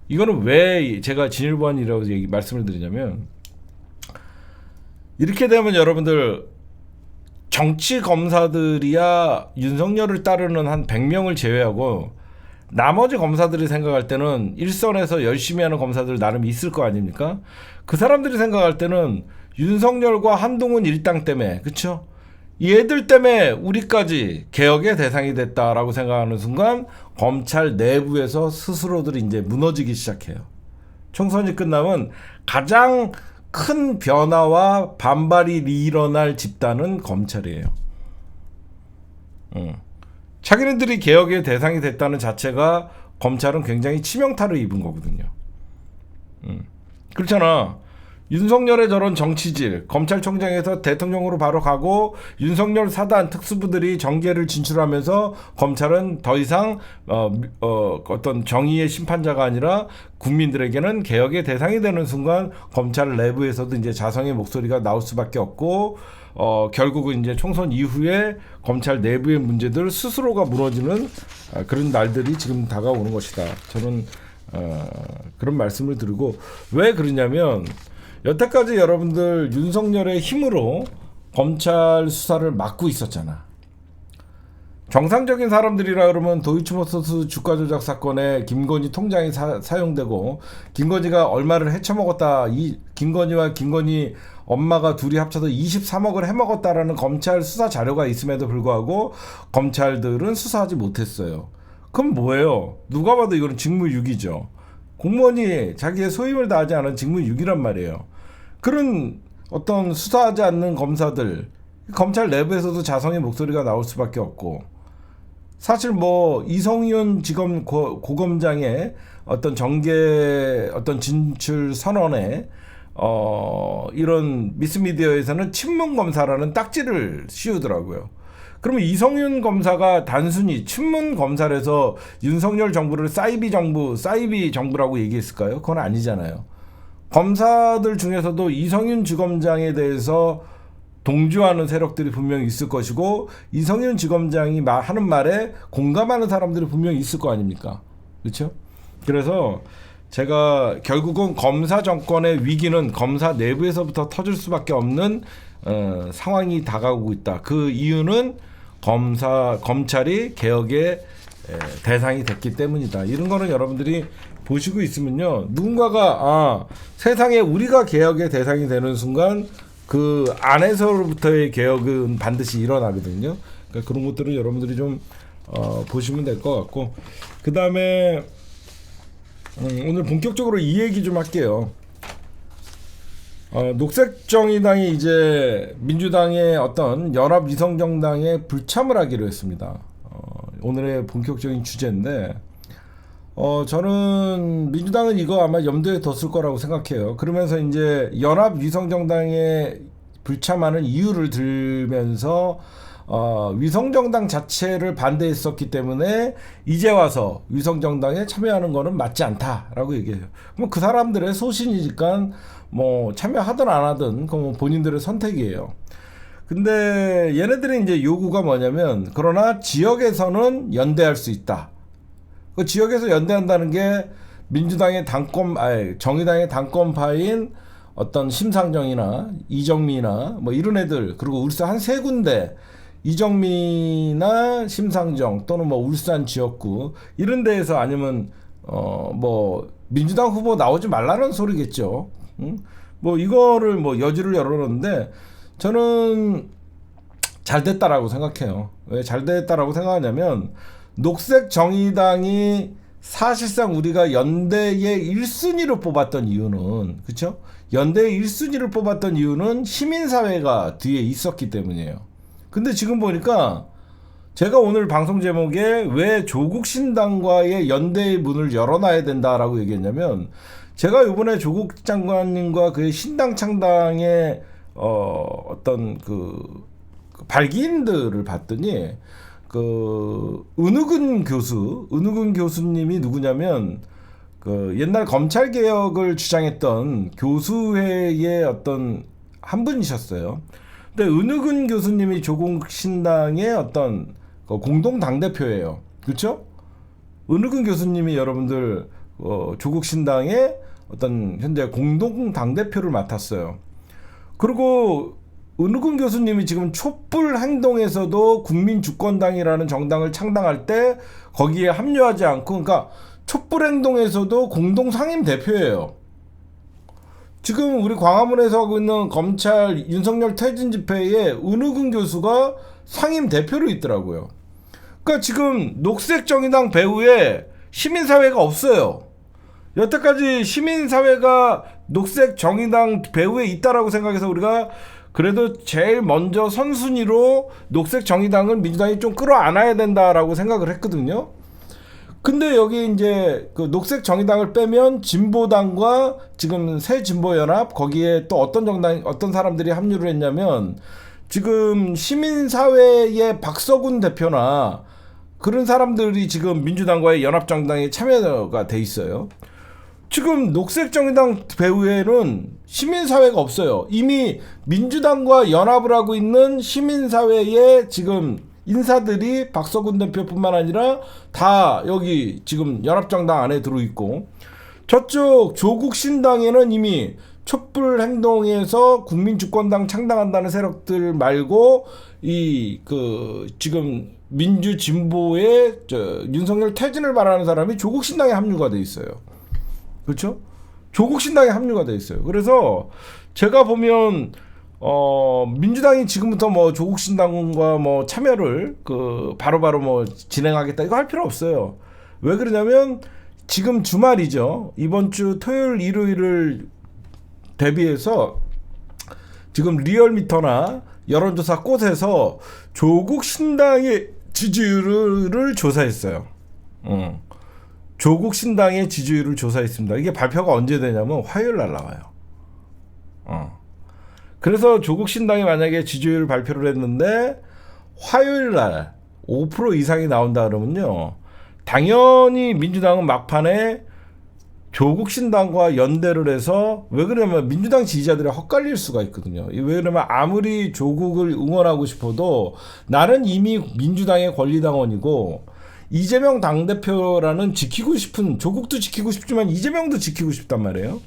이거는 왜 제가 진일보한 일이라고 말씀을 드리냐면, 이렇게 되면 여러분들 정치 검사들이야 윤석열을 따르는 한 100명을 제외하고 나머지 검사들이 생각할 때는 일선에서 열심히 하는 검사들 나름 있을 거 아닙니까? 그 사람들이 생각할 때는 윤석열과 한동훈 일당 때문에, 그쵸? 얘들 때문에 우리까지 개혁의 대상이 됐다라고 생각하는 순간 검찰 내부에서 스스로들이 이제 무너지기 시작해요. 총선이 끝나면 가장 큰 변화와 반발이 일어날 집단은 검찰이에요. 자기네들이 개혁의 대상이 됐다는 자체가 검찰은 굉장히 치명타를 입은 거거든요. 그렇잖아. 윤석열의 저런 정치질, 검찰총장에서 대통령으로 바로 가고 윤석열 사단 특수부들이 정계를 진출하면서 검찰은 더 이상 어떤 정의의 심판자가 아니라 국민들에게는 개혁의 대상이 되는 순간 검찰 내부에서도 이제 자성의 목소리가 나올 수밖에 없고, 결국은 이제 총선 이후에 검찰 내부의 문제들 스스로가 무너지는 그런 날들이 지금 다가오는 것이다. 저는 그런 말씀을 드리고, 왜 그러냐면 여태까지 여러분들 윤석열의 힘으로 검찰 수사를 막고 있었잖아. 정상적인 사람들이라 그러면 도이치모터스 주가 조작 사건에 김건희 통장이 사용되고 김건희가 얼마를 헤쳐먹었다, 이 김건희와 김건희 엄마가 둘이 합쳐서 23억을 해먹었다라는 검찰 수사 자료가 있음에도 불구하고 검찰들은 수사하지 못했어요. 그럼 뭐예요? 누가 봐도 이거는 직무유기죠. 공무원이 자기의 소임을 다하지 않은 직무유기란 말이에요. 그런 어떤 수사하지 않는 검사들, 검찰 내부에서도 자성의 목소리가 나올 수밖에 없고, 사실 뭐 이성윤 지검 고검장의 어떤 정계 어떤 진출 선언에 이런 미스미디어에서는 친문 검사라는 딱지를 씌우더라고요. 그러면 이성윤 검사가 단순히 친문 검사라서 윤석열 정부를 사이비 정부라고 얘기했을까요? 그건 아니잖아요. 검사들 중에서도 이성윤 지검장에 대해서 동조하는 세력들이 분명히 있을 것이고, 이성윤 지검장이 하는 말에 공감하는 사람들이 분명히 있을 거 아닙니까? 그렇죠? 그래서 제가 결국은 검사 정권의 위기는 검사 내부에서부터 터질 수밖에 없는 상황이 다가오고 있다. 그 이유는 검찰이 개혁의 대상이 됐기 때문이다. 이런 거는 여러분들이 보시고 있으면요, 누군가가 세상에 우리가 개혁의 대상이 되는 순간 그 안에서부터의 개혁은 반드시 일어나거든요. 그러니까 그런 것들을 여러분들이 좀 보시면 될 것 같고, 그 다음에 오늘 본격적으로 이 얘기 좀 할게요. 녹색정의당이 이제 민주당의 어떤 연합위성정당에 불참을 하기로 했습니다. 오늘의 본격적인 주제인데, 저는 민주당은 이거 아마 염두에 뒀을 거라고 생각해요. 그러면서 이제 연합위성정당에 불참하는 이유를 들면서 위성정당 자체를 반대했었기 때문에 이제 와서 위성정당에 참여하는 거는 맞지 않다라고 얘기해요. 뭐 그 사람들의 소신이니까 뭐 참여하든 안 하든 그건 본인들의 선택이에요. 근데 얘네들이 이제 요구가 뭐냐면, 그러나 지역에서는 연대할 수 있다. 그 지역에서 연대한다는 게 민주당의 정의당의 당권파인 어떤 심상정이나 이정미나 뭐 이런 애들, 그리고 울산 한 세 군데, 이정미나 심상정 또는 뭐 울산 지역구 이런 데에서, 아니면 뭐 민주당 후보 나오지 말라는 소리겠죠. 뭐 이거를 뭐 여지를 열어놓는데 저는 잘 됐다라고 생각해요. 왜 잘 됐다라고 생각하냐면 녹색 정의당이 사실상 우리가 연대의 1순위로 뽑았던 이유는, 그쵸? 연대의 1순위를 뽑았던 이유는 시민사회가 뒤에 있었기 때문이에요. 근데 지금 보니까 제가 오늘 방송 제목에 왜 조국 신당과의 연대의 문을 열어놔야 된다라고 얘기했냐면, 제가 이번에 조국 장관님과 그 신당 창당의 어떤 그 발기인들을 봤더니 은우근 교수님이 누구냐면 그 옛날 검찰 개혁을 주장했던 교수회의 어떤 한 분이셨어요. 근데 은우근 교수님이 조국 신당의 어떤 공동 당 대표예요. 그렇죠? 은우근 교수님이 여러분들 조국 신당의 어떤 현재 공동 당 대표를 맡았어요. 그리고 은우근 교수님이 지금 촛불 행동에서도 국민주권당이라는 정당을 창당할 때 거기에 합류하지 않고, 그러니까 촛불 행동에서도 공동 상임 대표예요. 지금 우리 광화문에서 하고 있는 검찰 윤석열 퇴진 집회에 은우근 교수가 상임 대표로 있더라고요. 그러니까 지금 녹색정의당 배후에 시민사회가 없어요. 여태까지 시민사회가 녹색정의당 배후에 있다라고 생각해서 우리가 그래도 제일 먼저 선순위로 녹색정의당을 민주당이 좀 끌어안아야 된다라고 생각을 했거든요. 근데 여기 이제 그 녹색정의당을 빼면 진보당과 지금 새진보연합, 거기에 또 어떤 사람들이 합류를 했냐면 지금 시민사회의 박서군 대표나 그런 사람들이 지금 민주당과의 연합정당에 참여가 돼 있어요. 지금 녹색정의당 배후에는 시민사회가 없어요. 이미 민주당과 연합을 하고 있는 시민사회의 지금 인사들이 박서군 대표뿐만 아니라 다 여기 지금 연합정당 안에 들어있고, 저쪽 조국 신당에는 이미 촛불 행동에서 국민주권당 창당한다는 세력들 말고 지금 민주 진보의 윤석열 퇴진을 바라는 사람이 조국 신당에 합류가 돼 있어요. 그렇죠? 조국 신당에 합류가 돼 있어요. 그래서 제가 보면 민주당이 지금부터 뭐 조국 신당과 뭐 참여를 바로바로 뭐 진행하겠다 이거 할 필요 없어요. 왜 그러냐면 지금 주말이죠. 이번 주 토요일 일요일을 대비해서 지금 리얼미터나 여론조사 곳에서 조국 신당의 지지율을 조사했어요. 조국 신당의 지지율을 조사했습니다. 이게 발표가 언제 되냐면 화요일 날 나와요. 그래서 조국 신당이 만약에 지지율 발표를 했는데 화요일 날 5% 이상이 나온다 그러면요, 당연히 민주당은 막판에 조국 신당과 연대를 해서, 왜 그러냐면 민주당 지지자들이 헛갈릴 수가 있거든요. 왜 그러냐면 아무리 조국을 응원하고 싶어도 나는 이미 민주당의 권리당원이고 이재명 당대표라는 지키고 싶은, 조국도 지키고 싶지만 이재명도 지키고 싶단 말이에요.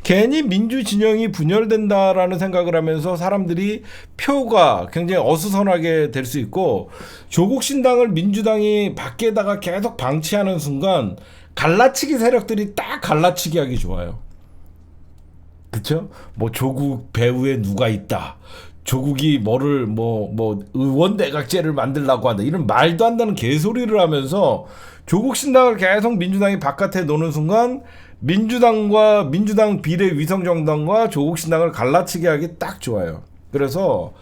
괜히 민주 진영이 분열된다라는 생각을 하면서 사람들이 표가 굉장히 어수선하게 될 수 있고, 조국 신당을 민주당이 밖에다가 계속 방치하는 순간 갈라치기 세력들이 딱 갈라치기 하기 좋아요. 그쵸? 뭐 조국 배후에 누가 있다, 조국이 뭐를 뭐 의원 내각제를 만들려고 한다, 이런 말도 안 되는 개소리를 하면서 조국 신당을 계속 민주당이 바깥에 놓는 순간 민주당과 민주당 비례 위성정당과 조국 신당을 갈라치게 하기 딱 좋아요. 그래서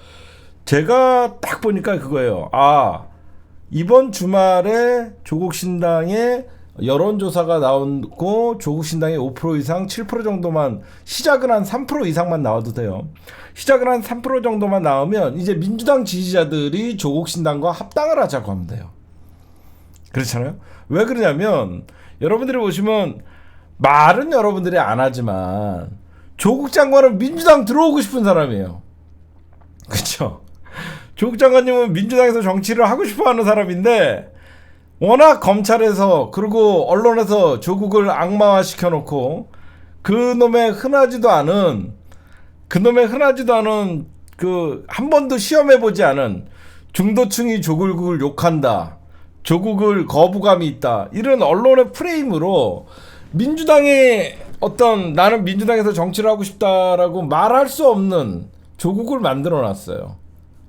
제가 딱 보니까 그거예요. 이번 주말에 조국 신당에 여론조사가 나오고 조국 신당이 5% 이상 7% 정도만, 시작은 한 3% 이상만 나와도 돼요. 시작은 한 3% 정도만 나오면 이제 민주당 지지자들이 조국 신당과 합당을 하자고 하면 돼요. 그렇잖아요. 왜 그러냐면 여러분들이 보시면 말은 여러분들이 안 하지만 조국 장관은 민주당 들어오고 싶은 사람이에요. 그렇죠? 조국 장관님은 민주당에서 정치를 하고 싶어하는 사람인데 워낙 검찰에서 그리고 언론에서 조국을 악마화 시켜놓고 그놈의 흔하지도 않은 한 번도 시험해보지 않은 중도층이 조국을 욕한다, 조국을 거부감이 있다, 이런 언론의 프레임으로 민주당의 어떤 나는 민주당에서 정치를 하고 싶다라고 말할 수 없는 조국을 만들어 놨어요.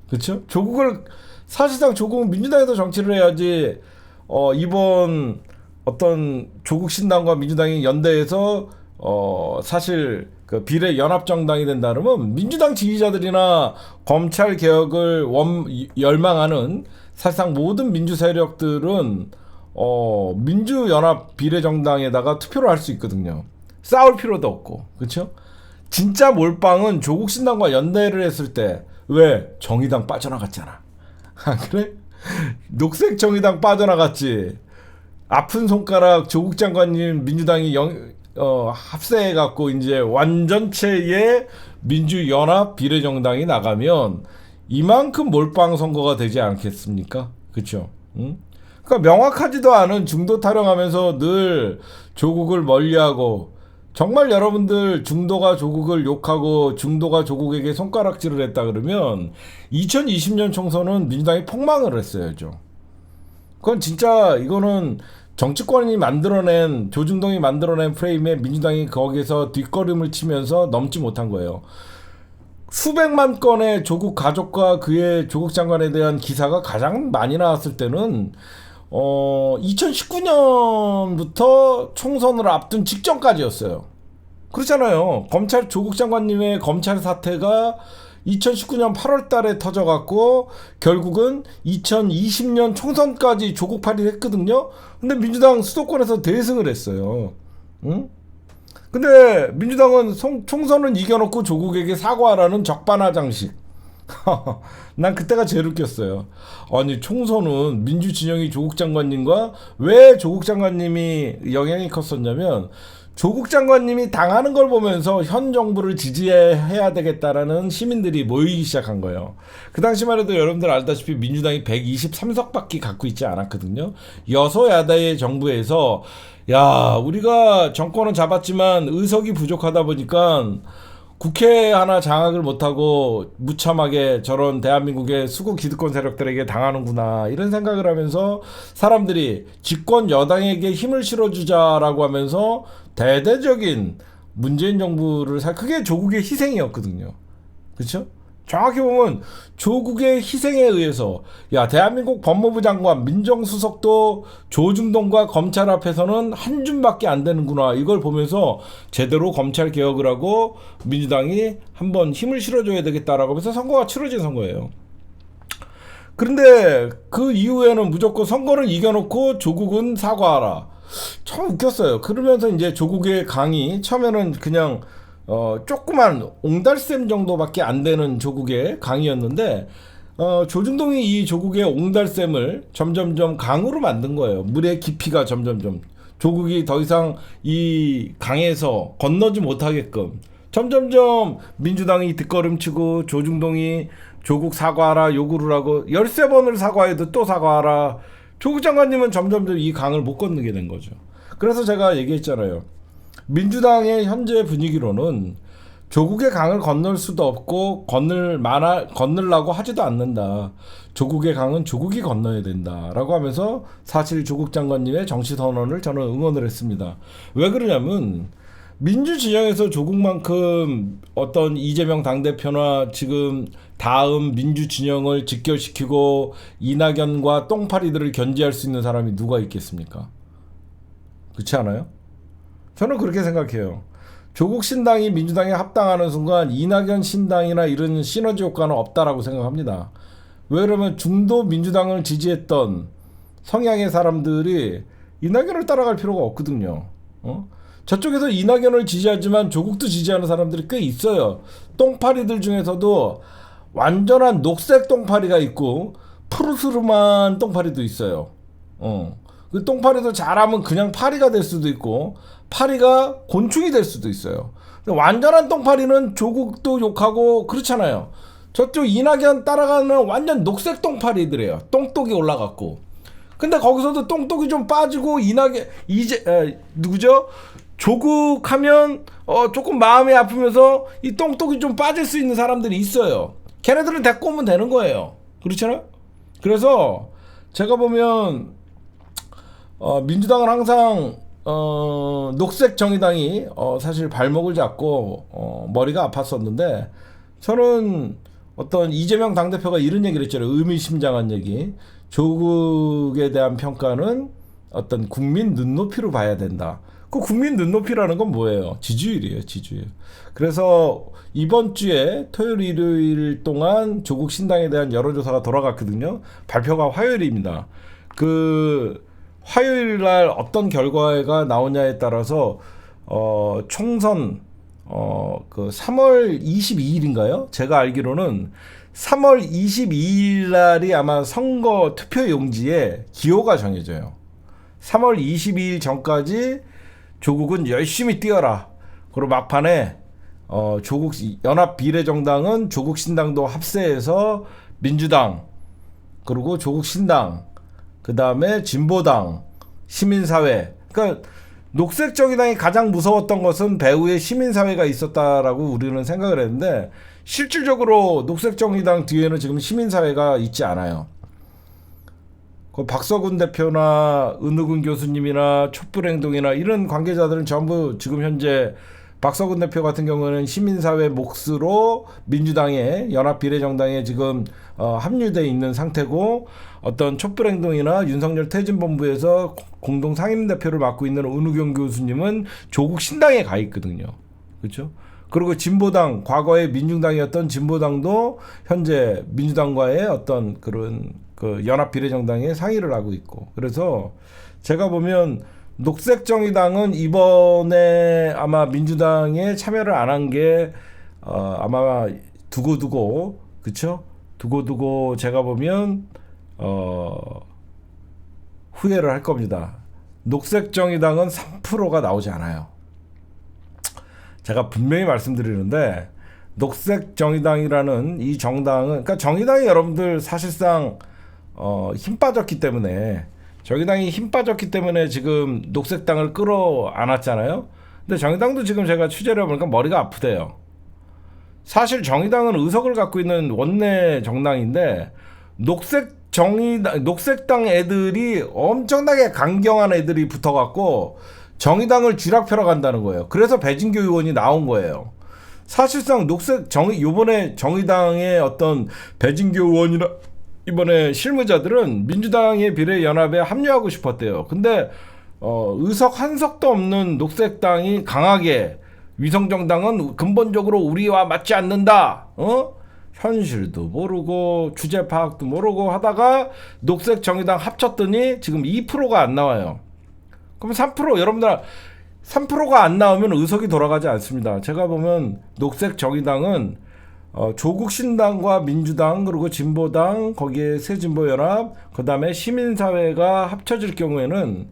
그렇죠? 조국을 사실상 조국은 민주당에서 정치를 해야지 이번 어떤 조국 신당과 민주당이 연대해서 사실 그 비례 연합 정당이 된다 그러면 민주당 지지자들이나 검찰 개혁을 열망하는 사실상 모든 민주 세력들은 민주연합 비례정당에다가 투표를 할 수 있거든요. 싸울 필요도 없고, 그렇죠? 진짜 몰빵은 조국 신당과 연대를 했을 때 왜 정의당 빠져나갔잖아. 아, 그래? 녹색 정의당 빠져나갔지. 아픈 손가락 조국 장관님 민주당이 합세해갖고 이제 완전체의 민주연합 비례정당이 나가면 이만큼 몰빵 선거가 되지 않겠습니까? 그렇죠? 응? 그러니까 명확하지도 않은 중도 타령하면서 늘 조국을 멀리하고 정말 여러분들 중도가 조국을 욕하고 중도가 조국에게 손가락질을 했다 그러면 2020년 총선은 민주당이 폭망을 했어야죠. 그건 진짜 이거는 정치권이 만들어낸 조중동이 만들어낸 프레임에 민주당이 거기서 뒷걸음을 치면서 넘지 못한 거예요. 수백만 건의 조국 가족과 그의 조국 장관에 대한 기사가 가장 많이 나왔을 때는 2019년부터 총선을 앞둔 직전까지였어요. 그렇잖아요. 검찰 조국 장관님의 검찰 사태가 2019년 8월 달에 터져갖고 결국은 2020년 총선까지 조국팔이 했거든요. 근데 민주당 수도권에서 대승을 했어요. 응? 근데 민주당은 총선은 이겨놓고 조국에게 사과하라는 적반하장식. 난 그때가 제일 웃겼어요. 아니 총선은 민주 진영이 조국 장관님과 왜 조국 장관님이 영향이 컸었냐면 조국 장관님이 당하는 걸 보면서 현 정부를 지지해야 되겠다라는 시민들이 모이기 시작한 거예요. 그 당시만 해도 여러분들 알다시피 민주당이 123석밖에 갖고 있지 않았거든요. 여소야대의 정부에서 야 우리가 정권은 잡았지만 의석이 부족하다 보니까 국회 하나 장악을 못하고 무참하게 저런 대한민국의 수구 기득권 세력들에게 당하는구나 이런 생각을 하면서 사람들이 집권 여당에게 힘을 실어주자라고 하면서 대대적인 문재인 정부를 그게 조국의 희생이었거든요. 그렇죠? 정확히 보면 조국의 희생에 의해서 야 대한민국 법무부 장관 민정수석도 조중동과 검찰 앞에서는 한 줌밖에 안 되는구나 이걸 보면서 제대로 검찰 개혁을 하고 민주당이 한번 힘을 실어줘야 되겠다라고 하면서 선거가 치러진 선거예요. 그런데 그 이후에는 무조건 선거를 이겨놓고 조국은 사과하라. 참 웃겼어요. 그러면서 이제 조국의 강의 처음에는 그냥 조그만 옹달샘 정도밖에 안 되는 조국의 강이었는데 조중동이 이 조국의 옹달샘을 점점점 강으로 만든 거예요. 물의 깊이가 점점점 조국이 더 이상 이 강에서 건너지 못하게끔 점점점 민주당이 뒷걸음치고 조중동이 조국 사과하라 요구를 하고 13번을 사과해도 또 사과하라. 조국 장관님은 점점점 이 강을 못 건너게 된 거죠. 그래서 제가 얘기했잖아요. 민주당의 현재 분위기로는 조국의 강을 건널 수도 없고 건널라고 하지도 않는다. 조국의 강은 조국이 건너야 된다라고 하면서 사실 조국 장관님의 정치 선언을 저는 응원을 했습니다. 왜 그러냐면 민주 진영에서 조국만큼 어떤 이재명 당대표나 지금 다음 민주 진영을 직결시키고 이낙연과 똥파리들을 견제할 수 있는 사람이 누가 있겠습니까? 그렇지 않아요? 저는 그렇게 생각해요. 조국 신당이 민주당에 합당하는 순간 이낙연 신당이나 이런 시너지 효과는 없다라고 생각합니다. 왜 그러면 중도 민주당을 지지했던 성향의 사람들이 이낙연을 따라갈 필요가 없거든요. 저쪽에서 이낙연을 지지하지만 조국도 지지하는 사람들이 꽤 있어요. 똥파리들 중에서도 완전한 녹색 똥파리가 있고 푸르스름한 똥파리도 있어요. 그 똥파리도 잘하면 그냥 파리가 될 수도 있고 파리가 곤충이 될 수도 있어요. 완전한 똥파리는 조국도 욕하고 그렇잖아요. 저쪽 이낙연 따라가는 완전 녹색 똥파리들이에요. 똥독이 올라갔고. 근데 거기서도 똥독이 좀 빠지고 누구죠? 조국 하면 조금 마음이 아프면서 이 똥독이 좀 빠질 수 있는 사람들이 있어요. 걔네들은 데리고 오면 되는 거예요. 그렇잖아요? 그래서 제가 보면 민주당은 항상 녹색 정의당이 사실 발목을 잡고 머리가 아팠었는데 저는 어떤 이재명 당대표가 이런 얘기를 했잖아요. 의미심장한 얘기. 조국에 대한 평가는 어떤 국민 눈높이로 봐야 된다. 그 국민 눈높이라는 건 뭐예요? 지지율이에요, 지지율. 그래서 이번 주에 토요일, 일요일 동안 조국 신당에 대한 여론조사가 돌아갔거든요. 발표가 화요일입니다. 그 화요일 날 어떤 결과가 나오냐에 따라서 총선 그 3월 22일인가요? 제가 알기로는 3월 22일 날이 아마 선거 투표 용지에 기호가 정해져요. 3월 22일 전까지 조국은 열심히 뛰어라. 그리고 막판에 조국 연합 비례정당은 조국 신당도 합세해서 민주당 그리고 조국 신당 그 다음에 진보당 시민사회. 그러니까 녹색 정의당이 가장 무서웠던 것은 배후에 시민사회가 있었다라고 우리는 생각을 했는데 실질적으로 녹색 정의당 뒤에는 지금 시민사회가 있지 않아요. 그 박서군 대표나 은우근 교수님이나 촛불행동이나 이런 관계자들은 전부 지금 현재 박서군 대표 같은 경우는 시민사회 몫으로 민주당의 연합비례정당에 지금 합류돼 있는 상태고 어떤 촛불행동이나 윤석열 퇴진본부에서 공동 상임대표를 맡고 있는 은우경 교수님은 조국 신당에 가 있거든요. 그렇죠? 그리고 진보당, 과거에 민중당이었던 진보당도 현재 민주당과의 어떤 그런 그 연합비례정당에 상의를 하고 있고 그래서 제가 보면 녹색정의당은 이번에 아마 민주당에 참여를 안 한 게 아마 두고두고 그쵸? 두고두고 제가 보면 후회를 할 겁니다. 녹색정의당은 3%가 나오지 않아요. 제가 분명히 말씀드리는데 녹색정의당이라는 이 정당은 그러니까 정의당이 여러분들 사실상 힘 빠졌기 때문에 정의당이 힘 빠졌기 때문에 지금 녹색당을 끌어안았잖아요. 근데 정의당도 지금 제가 취재를 해보니까 머리가 아프대요. 사실 정의당은 의석을 갖고 있는 원내 정당인데 녹색당 애들이 엄청나게 강경한 애들이 붙어갖고 정의당을 쥐락펴러 간다는 거예요. 그래서 배진교 의원이 나온 거예요. 사실상 요번에 정의당의 어떤 배진교 의원이나 이번에 실무자들은 민주당의 비례연합에 합류하고 싶었대요. 근데 의석 한 석도 없는 녹색당이 강하게 위성정당은 근본적으로 우리와 맞지 않는다. 현실도 모르고 주제 파악도 모르고 하다가 녹색정의당 합쳤더니 지금 2%가 안 나와요. 그럼 3% 여러분들 3%가 안 나오면 의석이 돌아가지 않습니다. 제가 보면 녹색정의당은 조국 신당과 민주당 그리고 진보당 거기에 새진보연합 그다음에 시민사회가 합쳐질 경우에는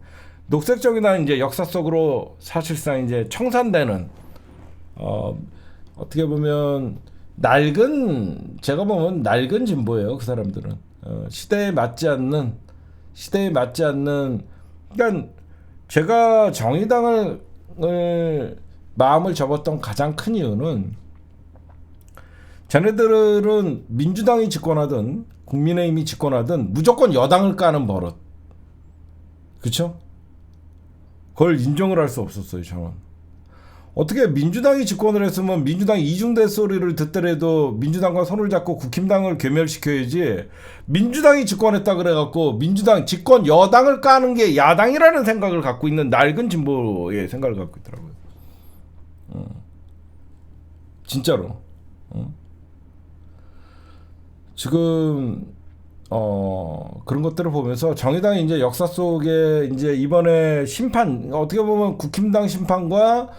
녹색정의당은 이제 역사 속으로 사실상 이제 청산되는 어떻게 보면 제가 보면 낡은 진보예요. 그 사람들은 시대에 맞지 않는 그러니까 제가 정의당을 마음을 접었던 가장 큰 이유는 쟤네들은 민주당이 집권하든 국민의힘이 집권하든 무조건 여당을 까는 버릇. 그쵸? 그걸 인정을 할 수 없었어요. 저는. 어떻게 민주당이 집권을 했으면 민주당 이중대 소리를 듣더라도 민주당과 손을 잡고 국힘당을 괴멸시켜야지 민주당이 집권했다 그래갖고 민주당 집권 여당을 까는 게 야당이라는 생각을 갖고 있는 낡은 진보의 생각을 갖고 있더라고요. 진짜로. 지금 그런 것들을 보면서 정의당이 이제 역사 속에 이제 이번에 심판 어떻게 보면 국힘당 심판과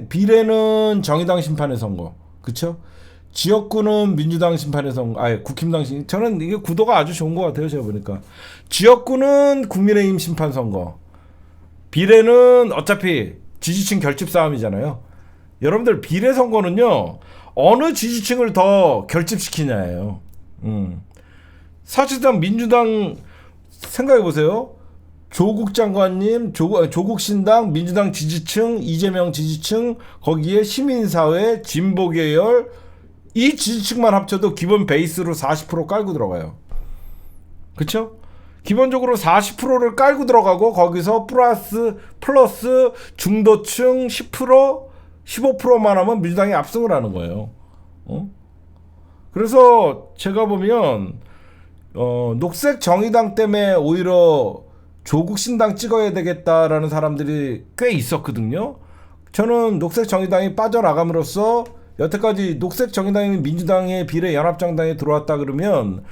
비례는 정의당 심판의 선거, 그렇죠? 지역구는 민주당 심판의 선거, 국힘당 저는 이게 구도가 아주 좋은 것 같아요. 제가 보니까 지역구는 국민의힘 심판 선거, 비례는 어차피 지지층 결집 싸움이잖아요. 여러분들 비례 선거는요 어느 지지층을 더 결집시키냐예요. 사실상 민주당 생각해보세요. 조국 장관님, 조국 신당, 민주당 지지층, 이재명 지지층, 거기에 시민사회, 진보계열 이 지지층만 합쳐도 기본 베이스로 40% 깔고 들어가요. 그쵸? 기본적으로 40%를 깔고 들어가고 거기서 플러스 중도층 10% 15%만 하면 민주당이 압승을 하는 거예요. 어? 그래서 제가 보면 녹색 정의당 때문에 오히려 조국 신당 찍어야 되겠다라는 사람들이 꽤 있었거든요. 저는 녹색 정의당이 빠져나감으로써 여태까지 녹색 정의당이 민주당의 비례 연합정당에 들어왔다 그러면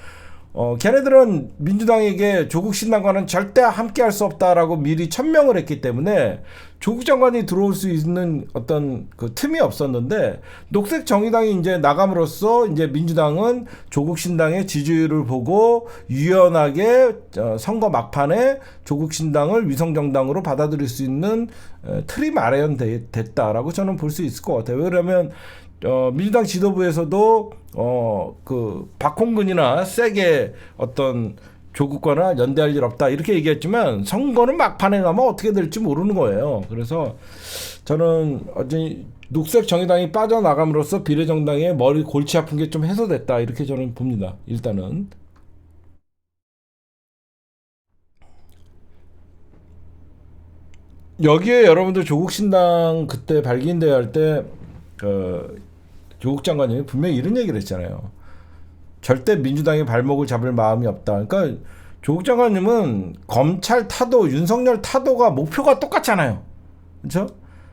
걔네들은 민주당에게 조국 신당과는 절대 함께할 수 없다라고 미리 천명을 했기 때문에 조국 장관이 들어올 수 있는 어떤 그 틈이 없었는데 녹색 정의당이 이제 나감으로써 이제 민주당은 조국 신당의 지지율을 보고 유연하게 선거 막판에 조국 신당을 위성 정당으로 받아들일 수 있는 틀이 마련됐다라고 저는 볼 수 있을 것 같아요. 왜냐하면 민주당 지도부에서도 그 박홍근이나 세게 어떤 조국과나 연대할 일 없다 이렇게 얘기했지만 선거는 막판에 가면 어떻게 될지 모르는 거예요. 그래서 저는 어제 녹색 정의당이 빠져나감으로써 비례정당의 머리 골치 아픈 게 좀 해소됐다 이렇게 저는 봅니다. 일단은 여기에 여러분들 조국 신당 그때 발기인대회 할때 조국 장관님이 분명히 이런 얘기를 했잖아요. 절대 민주당의 발목을 잡을 마음이 없다. 그러니까 조국 장관님은 검찰 타도 윤석열 타도가 목표가 똑같잖아요. 그렇죠?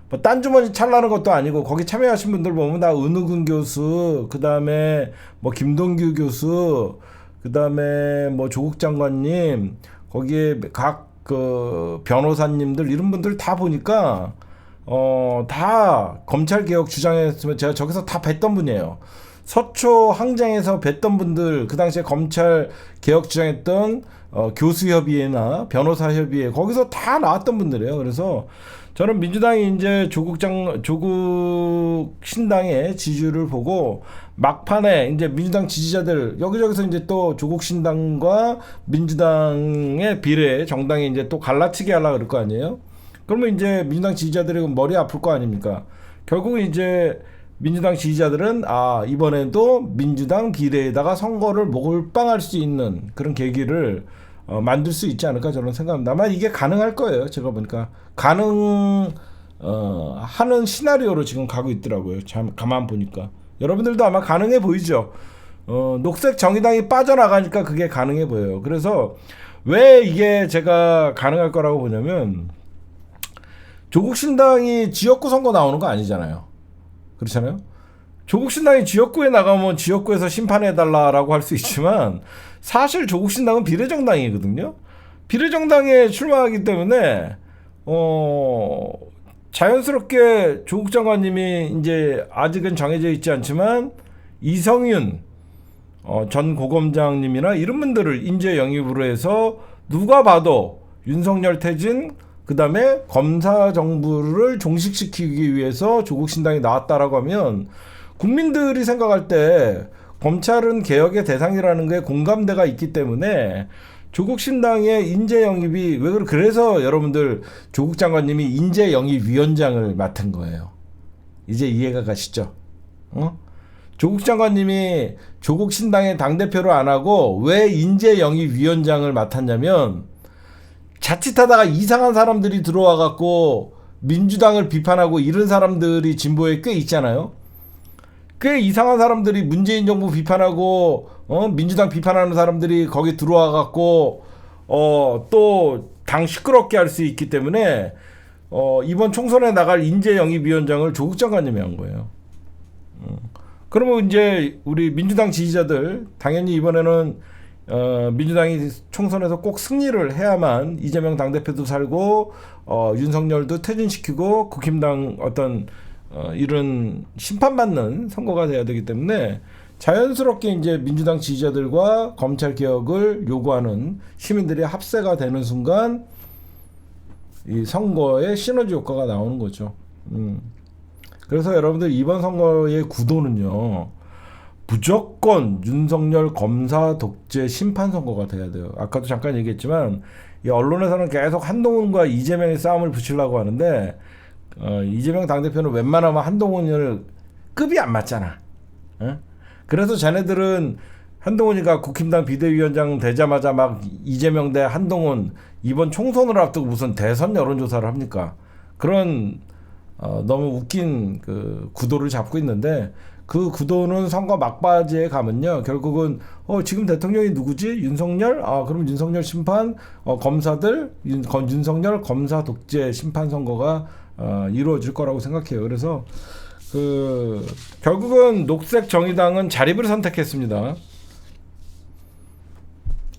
뭐 딴 주머니 찰라는 것도 아니고 거기 참여하신 분들 보면 다 은우근 교수, 그 다음에 뭐 김동규 교수, 그 다음에 뭐 조국 장관님, 거기에 각 그 변호사님들 이런 분들 다 보니까 다 검찰 개혁 주장했으면 제가 저기서 다 뵀던 분이에요. 서초 항쟁에서 뵀던 분들, 그 당시에 검찰 개혁 주장했던 교수협의회나 변호사협의회 거기서 다 나왔던 분들이에요. 그래서 저는 민주당이 이제 조국 신당의 지지율을 보고 막판에 이제 민주당 지지자들 여기저기서 이제 또 조국 신당과 민주당의 비례 정당이 이제 또 갈라치게 하려고 그럴 거 아니에요. 그러면 이제 민주당 지지자들이 머리 아플 거 아닙니까? 결국 이제 민주당 지지자들은 이번에도 민주당 비례에다가 선거를 몰빵할 수 있는 그런 계기를 만들 수 있지 않을까 저는 생각합니다. 아마 이게 가능할 거예요. 제가 보니까 하는 시나리오로 지금 가고 있더라고요. 참 가만 보니까 여러분들도 아마 가능해 보이죠. 녹색 정의당이 빠져나가니까 그게 가능해 보여요. 그래서 왜 이게 제가 가능할 거라고 보냐면 조국 신당이 지역구 선거 나오는 거 아니잖아요. 그렇잖아요. 조국 신당이 지역구에 나가면 지역구에서 심판해달라라고 할 수 있지만 사실 조국 신당은 비례정당이거든요. 비례정당에 출마하기 때문에 자연스럽게 조국 장관님이 이제 아직은 정해져 있지 않지만 이성윤 전 고검장님이나 이런 분들을 인재 영입으로 해서 누가 봐도 윤석열 퇴진 그 다음에 검사 정부를 종식시키기 위해서 조국 신당이 나왔다라고 하면 국민들이 생각할 때 검찰은 개혁의 대상이라는 게 공감대가 있기 때문에 조국 신당의 인재 영입이 그래서 여러분들 조국 장관님이 인재 영입 위원장을 맡은 거예요. 이제 이해가 가시죠? 조국 장관님이 조국 신당의 당대표로 안 하고 왜 인재 영입 위원장을 맡았냐면 자칫하다가 이상한 사람들이 들어와 갖고 민주당을 비판하고 이런 사람들이 진보에 꽤 있잖아요. 꽤 이상한 사람들이 문재인 정부 비판하고 민주당 비판하는 사람들이 거기 들어와 갖고 또 당 시끄럽게 할 수 있기 때문에 이번 총선에 나갈 인재 영입 위원장을 조국 장관님이 한 거예요. 그러면 이제 우리 민주당 지지자들 당연히 이번에는 민주당이 총선에서 꼭 승리를 해야만 이재명 당대표도 살고 윤석열도 퇴진시키고 국힘당 어떤 이런 심판받는 선거가 돼야 되기 때문에 자연스럽게 이제 민주당 지지자들과 검찰 개혁을 요구하는 시민들이 합세가 되는 순간 이 선거에 시너지 효과가 나오는 거죠. 그래서 여러분들 이번 선거의 구도는요. 무조건 윤석열 검사 독재 심판 선거가 돼야 돼요. 아까도 잠깐 얘기했지만 이 언론에서는 계속 한동훈과 이재명의 싸움을 붙이려고 하는데 이재명 당대표는 웬만하면 한동훈을 급이 안 맞잖아. 그래서 자네들은 한동훈이가 국힘당 비대위원장 되자마자 막 이재명 대 한동훈 이번 총선을 앞두고 무슨 대선 여론조사를 합니까? 그런 너무 웃긴 그 구도를 잡고 있는데, 그 구도는 선거 막바지에 가면요 결국은 지금 대통령이 누구지? 윤석열? 그럼 윤석열 심판, 검사들 윤석열 검사 독재 심판 선거가 이루어질 거라고 생각해요. 그래서 결국은 녹색 정의당은 자립을 선택했습니다.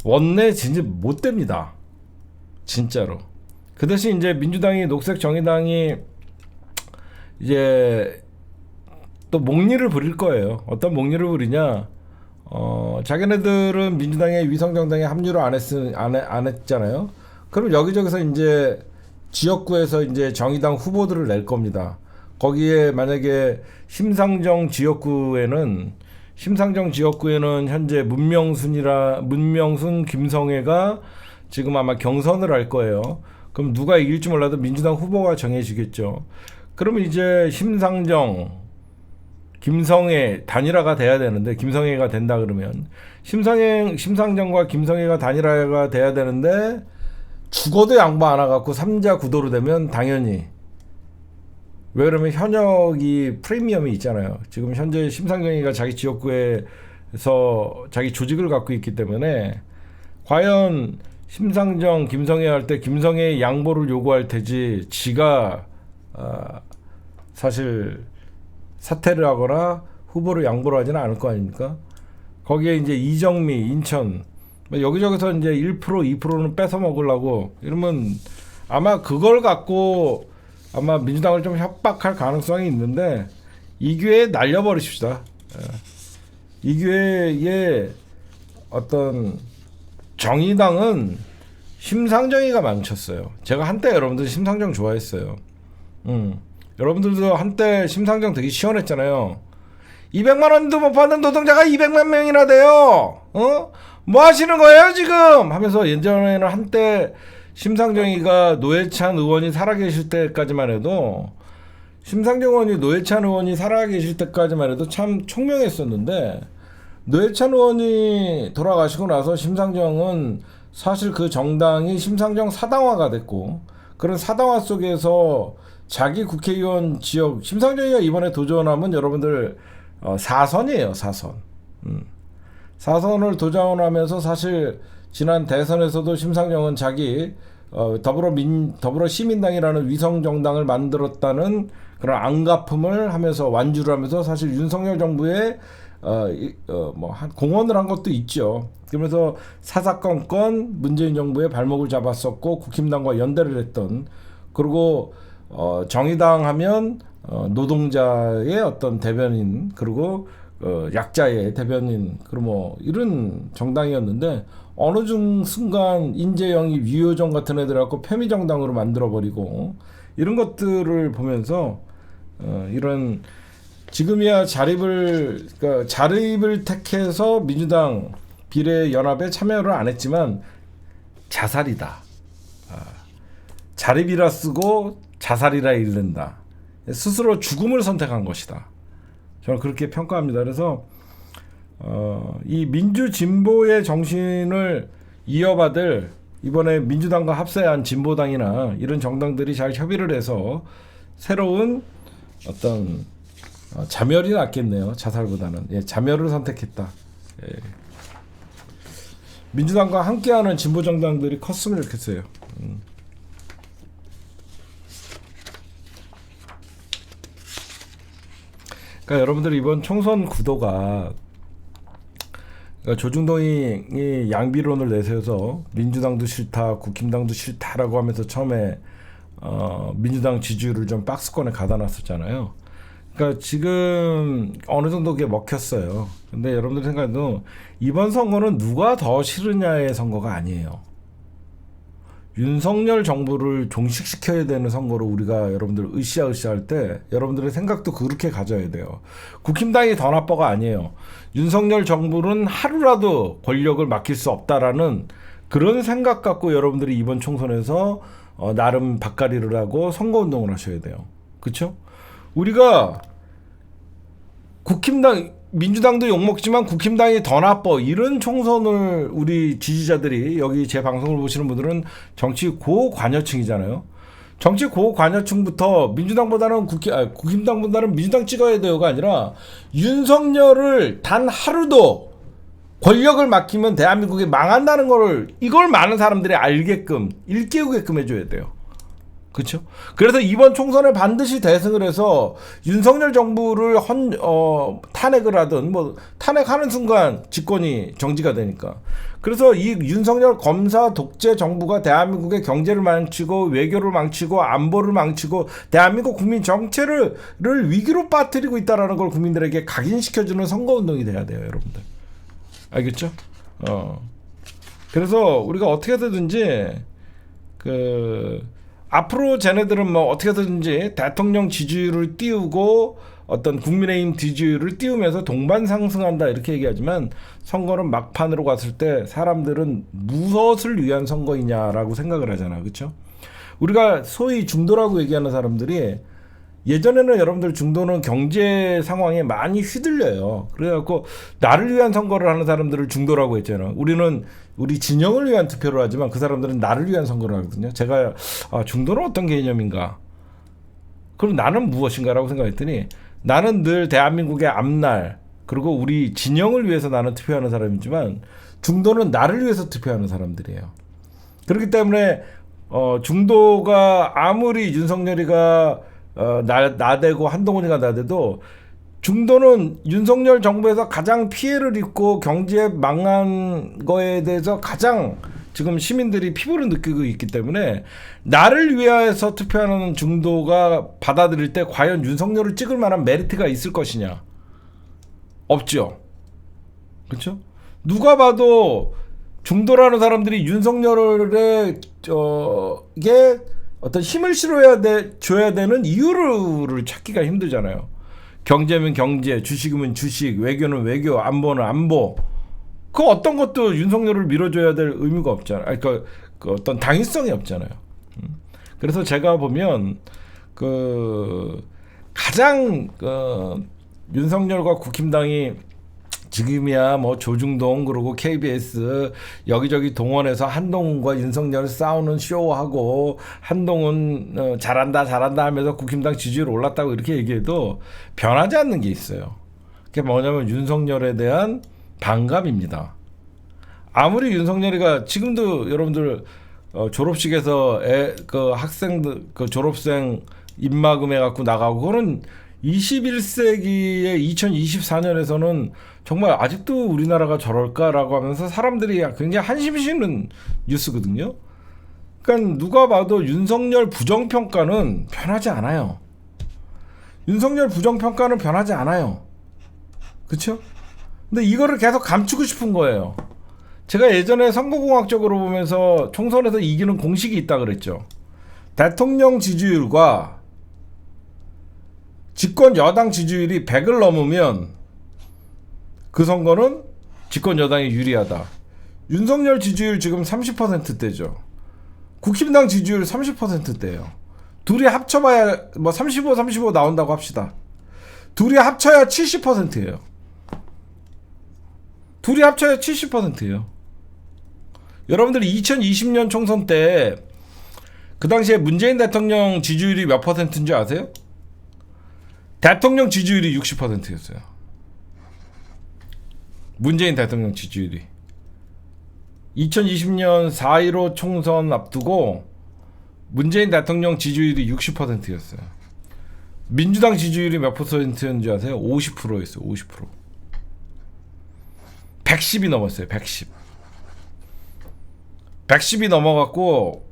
원내 진입 못 됩니다. 진짜로. 그 대신 이제 민주당이, 녹색 정의당이 이제 또 목리를 부릴 거예요. 어떤 목리를 부리냐? 자기네들은 민주당의 위성정당에 합류를 안 했잖아요. 그럼 여기저기서 이제 지역구에서 이제 정의당 후보들을 낼 겁니다. 거기에 만약에 심상정 지역구에는 현재 문명순, 김성애가 지금 아마 경선을 할 거예요. 그럼 누가 이길지 몰라도 민주당 후보가 정해지겠죠. 그러면 이제 심상정, 김성애 단일화가 돼야 되는데, 김성애가 된다 그러면 심상정과 김성애가 단일화가 돼야 되는데, 죽어도 양보 안 하갖고 3자 구도로 되면 당연히, 왜 그러면 현역이 프리미엄이 있잖아요. 지금 현재 심상정이가 자기 지역구에서 자기 조직을 갖고 있기 때문에, 과연 심상정, 김성애 할 때 김성애의 양보를 요구할 테지, 지가 사실 사퇴를 하거나 후보를 양보를 하지는 않을 거 아닙니까? 거기에 이제 이정미, 인천 여기저기서 이제 1%, 2%는 뺏어 먹으려고 이러면 아마 그걸 갖고 아마 민주당을 좀 협박할 가능성이 있는데, 이 기회에 날려버리십시다. 이 기회에 어떤 정의당은 심상정이가 망쳤어요. 제가 한때 여러분들 심상정 좋아했어요. 여러분들도 한때 심상정 되게 시원했잖아요. 200만 원도 못 받는 노동자가 200만 명이나 돼요. 뭐 하시는 거예요 지금? 하면서 예전에는 한때 심상정이가 노회찬 의원이 살아계실 때까지만 해도, 노회찬 의원이 살아계실 때까지만 해도 참 총명했었는데, 노회찬 의원이 돌아가시고 나서 심상정은 사실 그 정당이 심상정 사당화가 됐고, 그런 사당화 속에서 자기 국회의원 지역, 심상정이가 이번에 도전하면 여러분들 4선이에요. 4선. 4선을 도전하면서 사실 지난 대선에서도 심상정은 자기 더불어시민당이라는 위성정당을 만들었다는 그런 안가품을 하면서, 완주를 하면서 사실 윤석열 정부에 공헌을 한 것도 있죠. 그러면서 사사건건 문재인 정부의 발목을 잡았었고, 국힘당과 연대를 했던, 그리고 정의당 하면 노동자의 어떤 대변인, 그리고 약자의 대변인, 그리고 이런 정당이었는데, 어느 순간 인재영이 위효정 같은 애들 갖고 패미정당으로 만들어버리고, 이런 것들을 보면서 이런 지금이야 자립을 택해서 민주당 비례연합에 참여를 안 했지만 자살이다. 자립이라 쓰고 자살이라 읽는다. 스스로 죽음을 선택한 것이다. 저는 그렇게 평가합니다. 그래서 이 민주진보의 정신을 이어받을, 이번에 민주당과 합세한 진보당이나 이런 정당들이 잘 협의를 해서 새로운 어떤 자멸이 낫겠네요. 자살보다는. 자멸을 선택했다. 민주당과 함께하는 진보 정당들이 컸으면 좋겠어요. 그러니까 여러분들 이번 총선 구도가, 그러니까 조중동이 양비론을 내세워서 민주당도 싫다, 국힘당도 싫다라고 하면서 처음에 민주당 지지율을 좀 박스권에 가다 놨었잖아요. 그러니까 지금 어느 정도 그게 먹혔어요. 근데 여러분들 생각해도 이번 선거는 누가 더 싫으냐의 선거가 아니에요. 윤석열 정부를 종식시켜야 되는 선거로 우리가 여러분들 으쌰으쌰 할 때 여러분들의 생각도 그렇게 가져야 돼요. 국힘당이 더 나빠가 아니에요. 윤석열 정부는 하루라도 권력을 맡길 수 없다라는 그런 생각 갖고 여러분들이 이번 총선에서 나름 밭가리를 하고 선거운동을 하셔야 돼요. 그렇죠? 우리가 국힘당, 민주당도 욕먹지만 국힘당이 더 나빠. 이런 총선을 우리 지지자들이, 여기 제 방송을 보시는 분들은 정치 고관여층이잖아요. 정치 고관여층부터 민주당보다는 국힘당보다는 민주당 찍어야 돼요가 아니라 윤석열을 단 하루도 권력을 맡기면 대한민국이 망한다는 거를, 이걸 많은 사람들이 알게끔, 일깨우게끔 해줘야 돼요. 그렇죠? 그래서 이번 총선에 반드시 대승을 해서 윤석열 정부를 탄핵을 하든 뭐 탄핵하는 순간 집권이 정지가 되니까. 그래서 이 윤석열 검사 독재 정부가 대한민국의 경제를 망치고 외교를 망치고 안보를 망치고 대한민국 국민 정체를 위기로 빠뜨리고 있다라는 걸 국민들에게 각인시켜주는 선거운동이 돼야 돼요, 여러분들. 알겠죠? 그래서 우리가 어떻게 하든지 앞으로 쟤네들은 뭐 어떻게든지 대통령 지지율을 띄우고 어떤 국민의힘 지지율을 띄우면서 동반 상승한다 이렇게 얘기하지만, 선거는 막판으로 갔을 때 사람들은 무엇을 위한 선거이냐라고 생각을 하잖아. 그렇죠? 우리가 소위 중도라고 얘기하는 사람들이, 예전에는 여러분들 중도는 경제 상황에 많이 휘둘려요. 그래갖고 나를 위한 선거를 하는 사람들을 중도라고 했잖아. 우리는 우리 진영을 위한 투표를 하지만 그 사람들은 나를 위한 선거를 하거든요. 제가 중도는 어떤 개념인가? 그럼 나는 무엇인가라고 생각했더니, 나는 늘 대한민국의 앞날 그리고 우리 진영을 위해서 나는 투표하는 사람이지만, 중도는 나를 위해서 투표하는 사람들이에요. 그렇기 때문에 중도가 아무리 윤석열이가 나대고 한동훈이가 나대도, 중도는 윤석열 정부에서 가장 피해를 입고 경제 망한 거에 대해서 가장 지금 시민들이 피부를 느끼고 있기 때문에, 나를 위해서 투표하는 중도가 받아들일 때 과연 윤석열을 찍을 만한 메리트가 있을 것이냐? 없죠. 그렇죠? 누가 봐도 중도라는 사람들이 윤석열의 게 어떤 힘을 줘야 되는 이유를 찾기가 힘들잖아요. 경제면 경제, 주식이면 주식, 외교는 외교, 안보는 안보. 그 어떤 것도 윤석열을 밀어줘야 될 의미가 없잖아요. 그 어떤 당위성이 없잖아요. 그래서 제가 보면 가장 윤석열과 국힘당이 지금이야 뭐 조중동 그리고 KBS 여기저기 동원해서 한동훈과 윤석열 싸우는 쇼하고, 한동훈 잘한다 하면서 국힘당 지지율 올랐다고 이렇게 얘기해도 변하지 않는 게 있어요. 그게 뭐냐면 윤석열에 대한 반감입니다. 아무리 윤석열이가 지금도 여러분들 졸업식에서 학생들 졸업생 입막음 해갖고 나가고, 그거는 21세기의 2024년에서는 정말 아직도 우리나라가 저럴까라고 하면서 사람들이 굉장히 한심 쉬는 뉴스거든요. 그러니까 누가 봐도 윤석열 부정평가는 변하지 않아요. 윤석열 부정평가는 변하지 않아요. 그렇죠? 근데 이거를 계속 감추고 싶은 거예요. 제가 예전에 선거공학적으로 보면서 총선에서 이기는 공식이 있다 그랬죠. 대통령 지지율과 집권 여당 지지율이 100을 넘으면 그 선거는 집권 여당이 유리하다. 윤석열 지지율 지금 30%대죠. 국힘당 지지율 30%대예요. 둘이 합쳐봐야 뭐 35 나온다고 합시다. 둘이 합쳐야 70%예요. 둘이 합쳐야 70%예요. 여러분들이 2020년 총선 때 그 당시에 문재인 대통령 지지율이 몇 %인지 아세요? 대통령 지지율이 60%였어요. 문재인 대통령 지지율이. 2020년 4.15 총선 앞두고 문재인 대통령 지지율이 60%였어요. 민주당 지지율이 몇 %였는지 아세요? 50%였어요. 50%. 110이 넘었어요. 110. 110이 넘어갔고,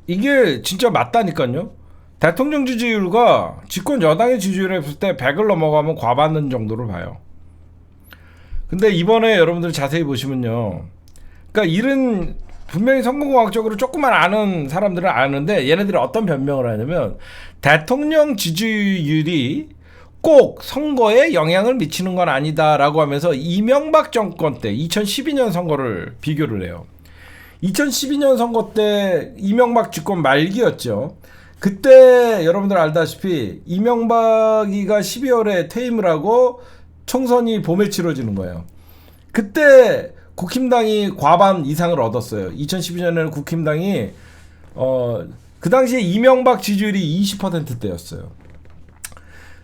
이게 진짜 맞다니까요. 대통령 지지율과 집권 여당의 지지율을 했을 때 100을 넘어가면 과반는 정도를 봐요. 근데 이번에 여러분들 자세히 보시면요, 그러니까 이런 분명히 선거공학적으로 조금만 아는 사람들은 아는데, 얘네들이 어떤 변명을 하냐면 대통령 지지율이 꼭 선거에 영향을 미치는 건 아니다라고 하면서 이명박 정권 때 2012년 선거를 비교를 해요. 2012년 선거 때 이명박 집권 말기였죠. 그때 여러분들 알다시피 이명박이가 12월에 퇴임을 하고 총선이 봄에 치러지는 거예요. 그때 국힘당이 과반 이상을 얻었어요. 2012년에는 국힘당이 그 당시에 이명박 지지율이 20%대였어요.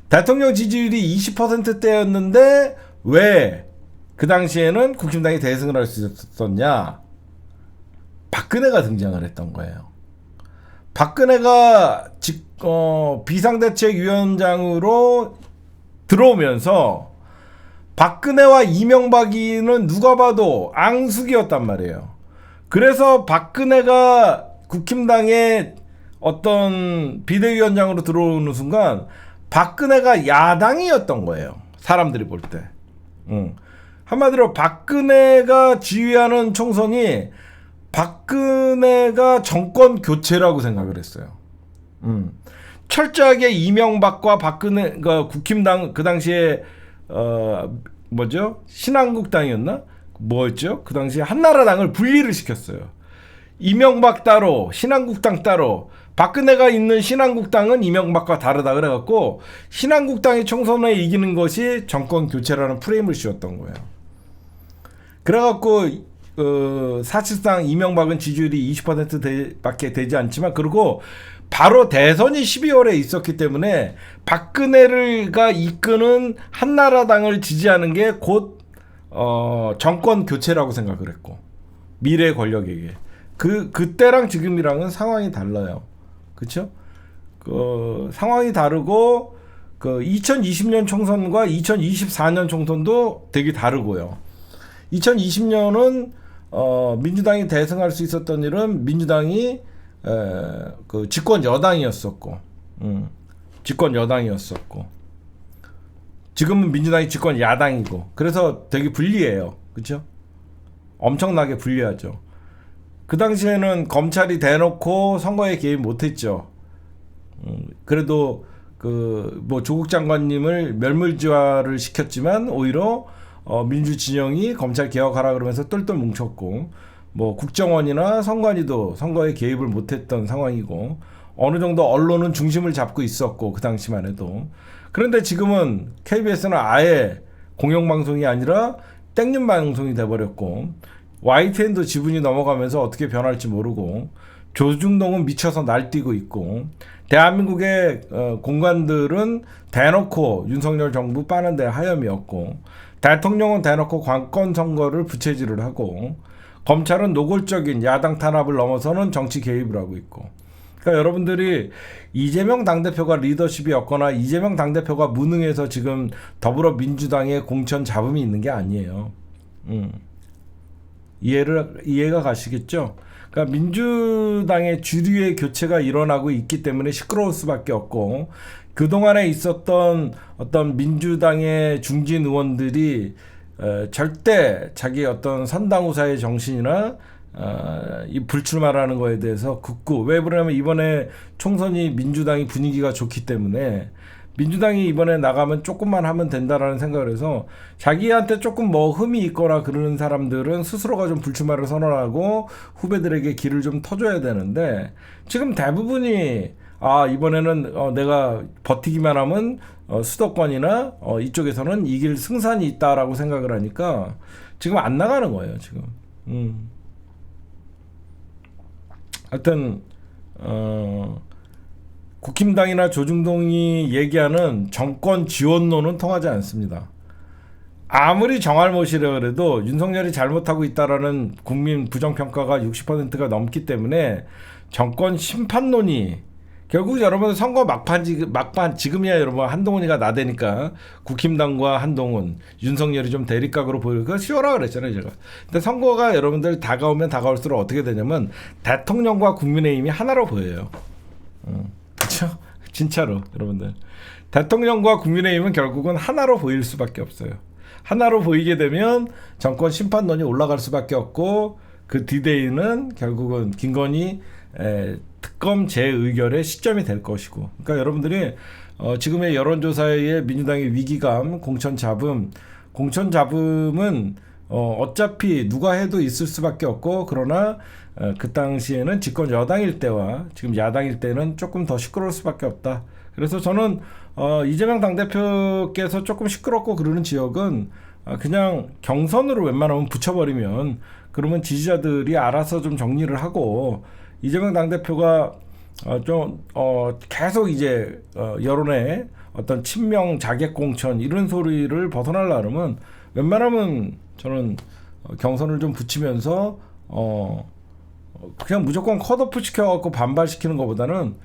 대통령 지지율이 20%대였는데 왜 그 당시에는 국힘당이 대승을 할 수 있었냐? 박근혜가 등장을 했던 거예요. 박근혜가 비상대책위원장으로 들어오면서 박근혜와 이명박이는 누가 봐도 앙숙이었단 말이에요. 그래서 박근혜가 국힘당의 어떤 비대위원장으로 들어오는 순간 박근혜가 야당이었던 거예요. 사람들이 볼 때. 한마디로 박근혜가 지휘하는 총선이 박근혜가 정권 교체라고 생각을 했어요. 철저하게 이명박과 박근혜가 국힘당 그 당시에 신한국당이었나? 뭐였죠? 그 당시에 한나라당을 분리를 시켰어요. 이명박 따로, 신한국당 따로. 박근혜가 있는 신한국당은 이명박과 다르다 그래갖고 신한국당이 총선에 이기는 것이 정권 교체라는 프레임을 씌웠던 거예요. 그래갖고 사실상 이명박은 지지율이 20%밖에 되지 않지만 그리고 바로 대선이 12월에 있었기 때문에 박근혜가 이끄는 한나라당을 지지하는 게 곧 정권 교체라고 생각을 했고 미래 권력에게 그때랑 지금이랑은 상황이 달라요. 그렇죠? 상황이 다르고 2020년 총선과 2024년 총선도 되게 다르고요. 2020년은 민주당이 대승할 수 있었던 일은 민주당이 집권 여당이었었고, 지금은 민주당이 집권 야당이고, 그래서 되게 불리해요, 그렇죠? 엄청나게 불리하죠. 그 당시에는 검찰이 대놓고 선거에 개입 못했죠. 그래도 조국 장관님을 멸물지화를 시켰지만 오히려 민주 진영이 검찰 개혁하라 그러면서 똘똘 뭉쳤고 국정원이나 선관위도 선거에 개입을 못했던 상황이고 어느 정도 언론은 중심을 잡고 있었고 그 당시만 해도 그런데 지금은 KBS는 아예 공영방송이 아니라 땡볕 방송이 돼버렸고 YTN도 지분이 넘어가면서 어떻게 변할지 모르고 조중동은 미쳐서 날뛰고 있고 대한민국의 공관들은 대놓고 윤석열 정부 빠는데 하염이었고 대통령은 대놓고 관권 선거를 부채질을 하고 검찰은 노골적인 야당 탄압을 넘어서는 정치 개입을 하고 있고 그러니까 여러분들이 이재명 당대표가 리더십이 없거나 이재명 당대표가 무능해서 지금 더불어민주당의 공천 잡음이 있는 게 아니에요. 이해가 가시겠죠? 그러니까 민주당의 주류의 교체가 일어나고 있기 때문에 시끄러울 수밖에 없고 그동안에 있었던 어떤 민주당의 중진 의원들이 절대 자기 어떤 선당우사의 정신이나 이 불출마라는 거에 대해서 굳고 왜 그러냐면 이번에 총선이 민주당이 분위기가 좋기 때문에 민주당이 이번에 나가면 조금만 하면 된다라는 생각을 해서 자기한테 조금 흠이 있거나 그러는 사람들은 스스로가 좀 불출마를 선언하고 후배들에게 길을 좀 터줘야 되는데 지금 대부분이 이번에는 내가 버티기만 하면 수도권이나 이쪽에서는 이길 승산이 있다라고 생각을 하니까 지금 안 나가는 거예요 지금. 하여튼 국힘당이나 조중동이 얘기하는 정권 지원론은 통하지 않습니다. 아무리 정알못이라 그래도 윤석열이 잘못하고 있다라는 국민 부정평가가 60%가 넘기 때문에 정권 심판론이 결국 여러분 선거 막판 지금이야 여러분 한동훈이가 나대니까 국힘당과 한동훈 윤석열이 좀 대립각으로 보이고 그거 쉬워라 그랬잖아요 제가. 근데 선거가 여러분들 다가오면 다가올수록 어떻게 되냐면 대통령과 국민의힘이 하나로 보여요. 그렇죠? 진짜로 여러분들 대통령과 국민의힘은 결국은 하나로 보일 수밖에 없어요. 하나로 보이게 되면 정권 심판론이 올라갈 수밖에 없고 그 디데이는 결국은 김건희 특검 재의결의 시점이 될 것이고 그러니까 여러분들이 지금의 여론조사의 민주당의 위기감 공천 잡음은 어차피 누가 해도 있을 수밖에 없고, 그러나 그 당시에는 집권 여당일 때와 지금 야당일 때는 조금 더 시끄러울 수밖에 없다. 그래서 저는 이재명 당대표께서 조금 시끄럽고 그러는 지역은 그냥 경선으로 웬만하면 붙여버리면, 그러면 지지자들이 알아서 좀 정리를 하고, 이재명 당대표가 계속 이제 여론의 어떤 친명 자객 공천 이런 소리를 벗어나려면 웬만하면 저는 경선을 좀 붙이면서 그냥 무조건 컷오프 시켜갖고 반발시키는 것보다는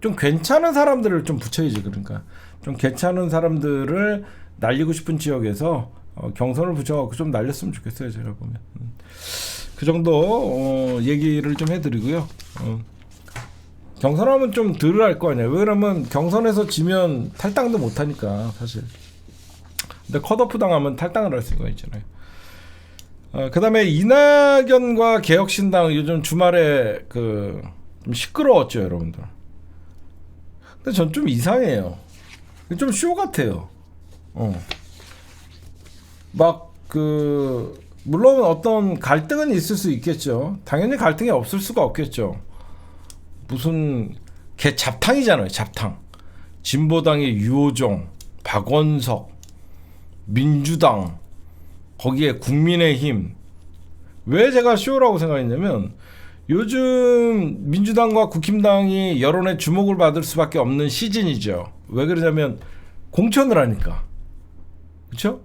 좀 괜찮은 사람들을 좀 붙여야지. 그러니까 좀 괜찮은 사람들을 날리고 싶은 지역에서 경선을 붙여갖고 좀 날렸으면 좋겠어요. 제가 보면 그 정도 얘기를 좀 해드리고요. 경선하면 좀 덜 할 거 아니에요. 왜냐면 경선에서 지면 탈당도 못하니까 사실. 근데 컷오프 당하면 탈당을 할 수가 있잖아요. 그 다음에 이낙연과 개혁신당 요즘 주말에 좀 시끄러웠죠, 여러분들. 근데 전 좀 이상해요. 좀 쇼 같아요. 물론 어떤 갈등은 있을 수 있겠죠. 당연히 갈등이 없을 수가 없겠죠. 무슨 잡탕이잖아요, 잡탕. 진보당의 유호정, 박원석, 민주당, 거기에 국민의힘. 왜 제가 쇼라고 생각했냐면, 요즘 민주당과 국힘당이 여론의 주목을 받을 수밖에 없는 시즌이죠. 왜 그러냐면 공천을 하니까. 그렇죠?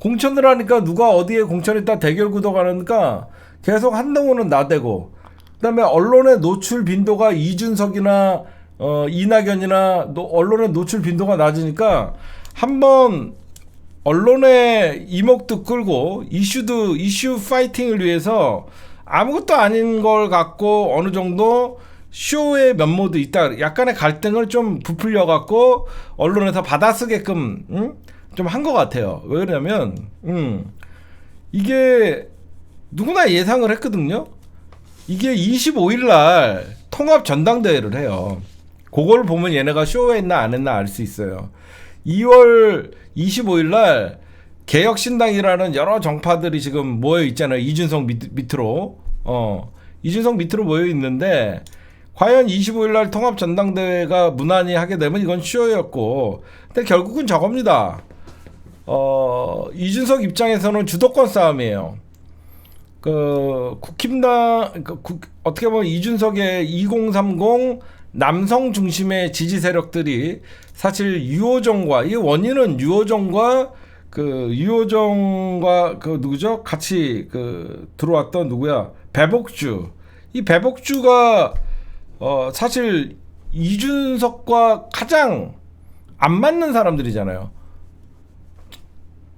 공천을 하니까 누가 어디에 공천했다 대결 구도가 하니까 계속 한동훈은 나대고, 그다음에 언론의 노출 빈도가 이준석이나 이낙연이나 언론의 노출 빈도가 낮으니까 한번 언론의 이목도 끌고 이슈 파이팅을 위해서 아무것도 아닌 걸 갖고 어느 정도 쇼의 면모도 있다. 약간의 갈등을 좀 부풀려 갖고 언론에서 받아쓰게끔 좀 한 것 같아요. 왜 그러냐면 이게 누구나 예상을 했거든요. 이게 25일 날 통합 전당대회를 해요. 그걸 보면 얘네가 쇼했나 안 했나 알 수 있어요. 2월 25일 날 개혁신당이라는 여러 정파들이 지금 모여 있잖아요. 이준석 밑으로. 이준석 밑으로 모여 있는데, 과연 25일 날 통합 전당대회가 무난히 하게 되면 이건 쇼였고, 근데 결국은 저겁니다. 이준석 입장에서는 주도권 싸움이에요. 국힘당, 어떻게 보면 이준석의 2030 남성 중심의 지지 세력들이 사실 유호정과, 이 원인은 유호정과 누구죠? 같이 들어왔던 누구야? 배복주. 이 배복주가 사실 이준석과 가장 안 맞는 사람들이잖아요.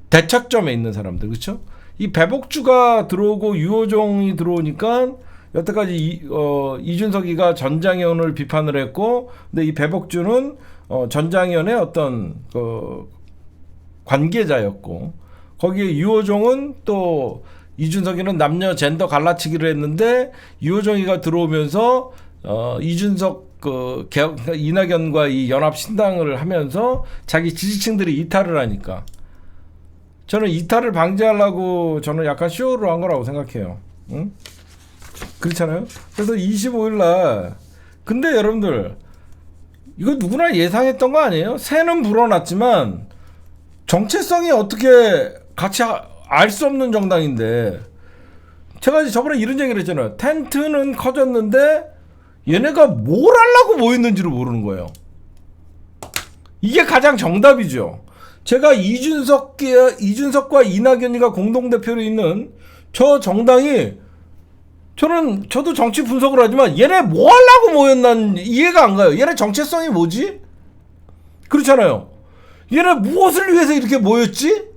대척점에 있는 사람들, 그렇죠? 이 배복주가 들어오고 유호정이 들어오니까 여태까지 이준석이가 전장현을 비판을 했고, 근데 이 배복주는 전장현의 어떤 관계자였고, 거기에 유호정은 또 이준석이는 남녀 젠더 갈라치기를 했는데, 유호정이가 들어오면서 이준석 이낙연과 이 연합 신당을 하면서 자기 지지층들이 이탈을 하니까, 저는 이탈을 방지하려고 저는 약간 쇼를 한 거라고 생각해요. 응? 그렇잖아요. 그래서 25일 날, 근데 여러분들 이거 누구나 예상했던 거 아니에요? 새는 불어났지만 정체성이 어떻게 같이 알 수 없는 정당인데, 제가 저번에 이런 얘기를 했잖아요. 텐트는 커졌는데 얘네가 뭘 하려고 모였는지를 모르는 거예요. 이게 가장 정답이죠. 제가 이준석과 이낙연이가 공동대표로 있는 저 정당이, 저도 정치 분석을 하지만 얘네 뭐 하려고 모였난 이해가 안 가요. 얘네 정체성이 뭐지? 그렇잖아요. 얘네 무엇을 위해서 이렇게 모였지?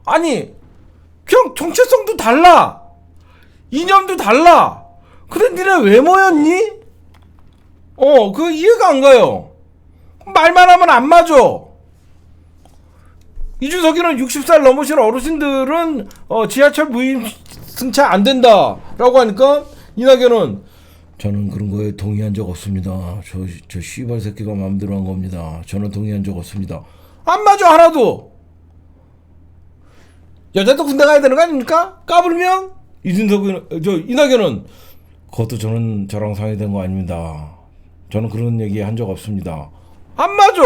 아니, 그냥 정체성도 달라, 이념도 달라. 근데 니네 왜 모였니? 그 이해가 안 가요. 말만 하면 안 맞아. 이준석이는 60살 넘으신 어르신들은 지하철 무임 승차 안 된다라고 하니까, 이낙연은 저는 그런 거에 동의한 적 없습니다. 저 씨발 새끼가 마음대로 한 겁니다. 저는 동의한 적 없습니다. 안 맞아, 하나도. 여자도 군대 가야 되는 거 아닙니까? 까불면 이준석은 저 이낙연은 그것도 저랑 상의된 거 아닙니다. 저는 그런 얘기 한 적 없습니다. 안 맞아.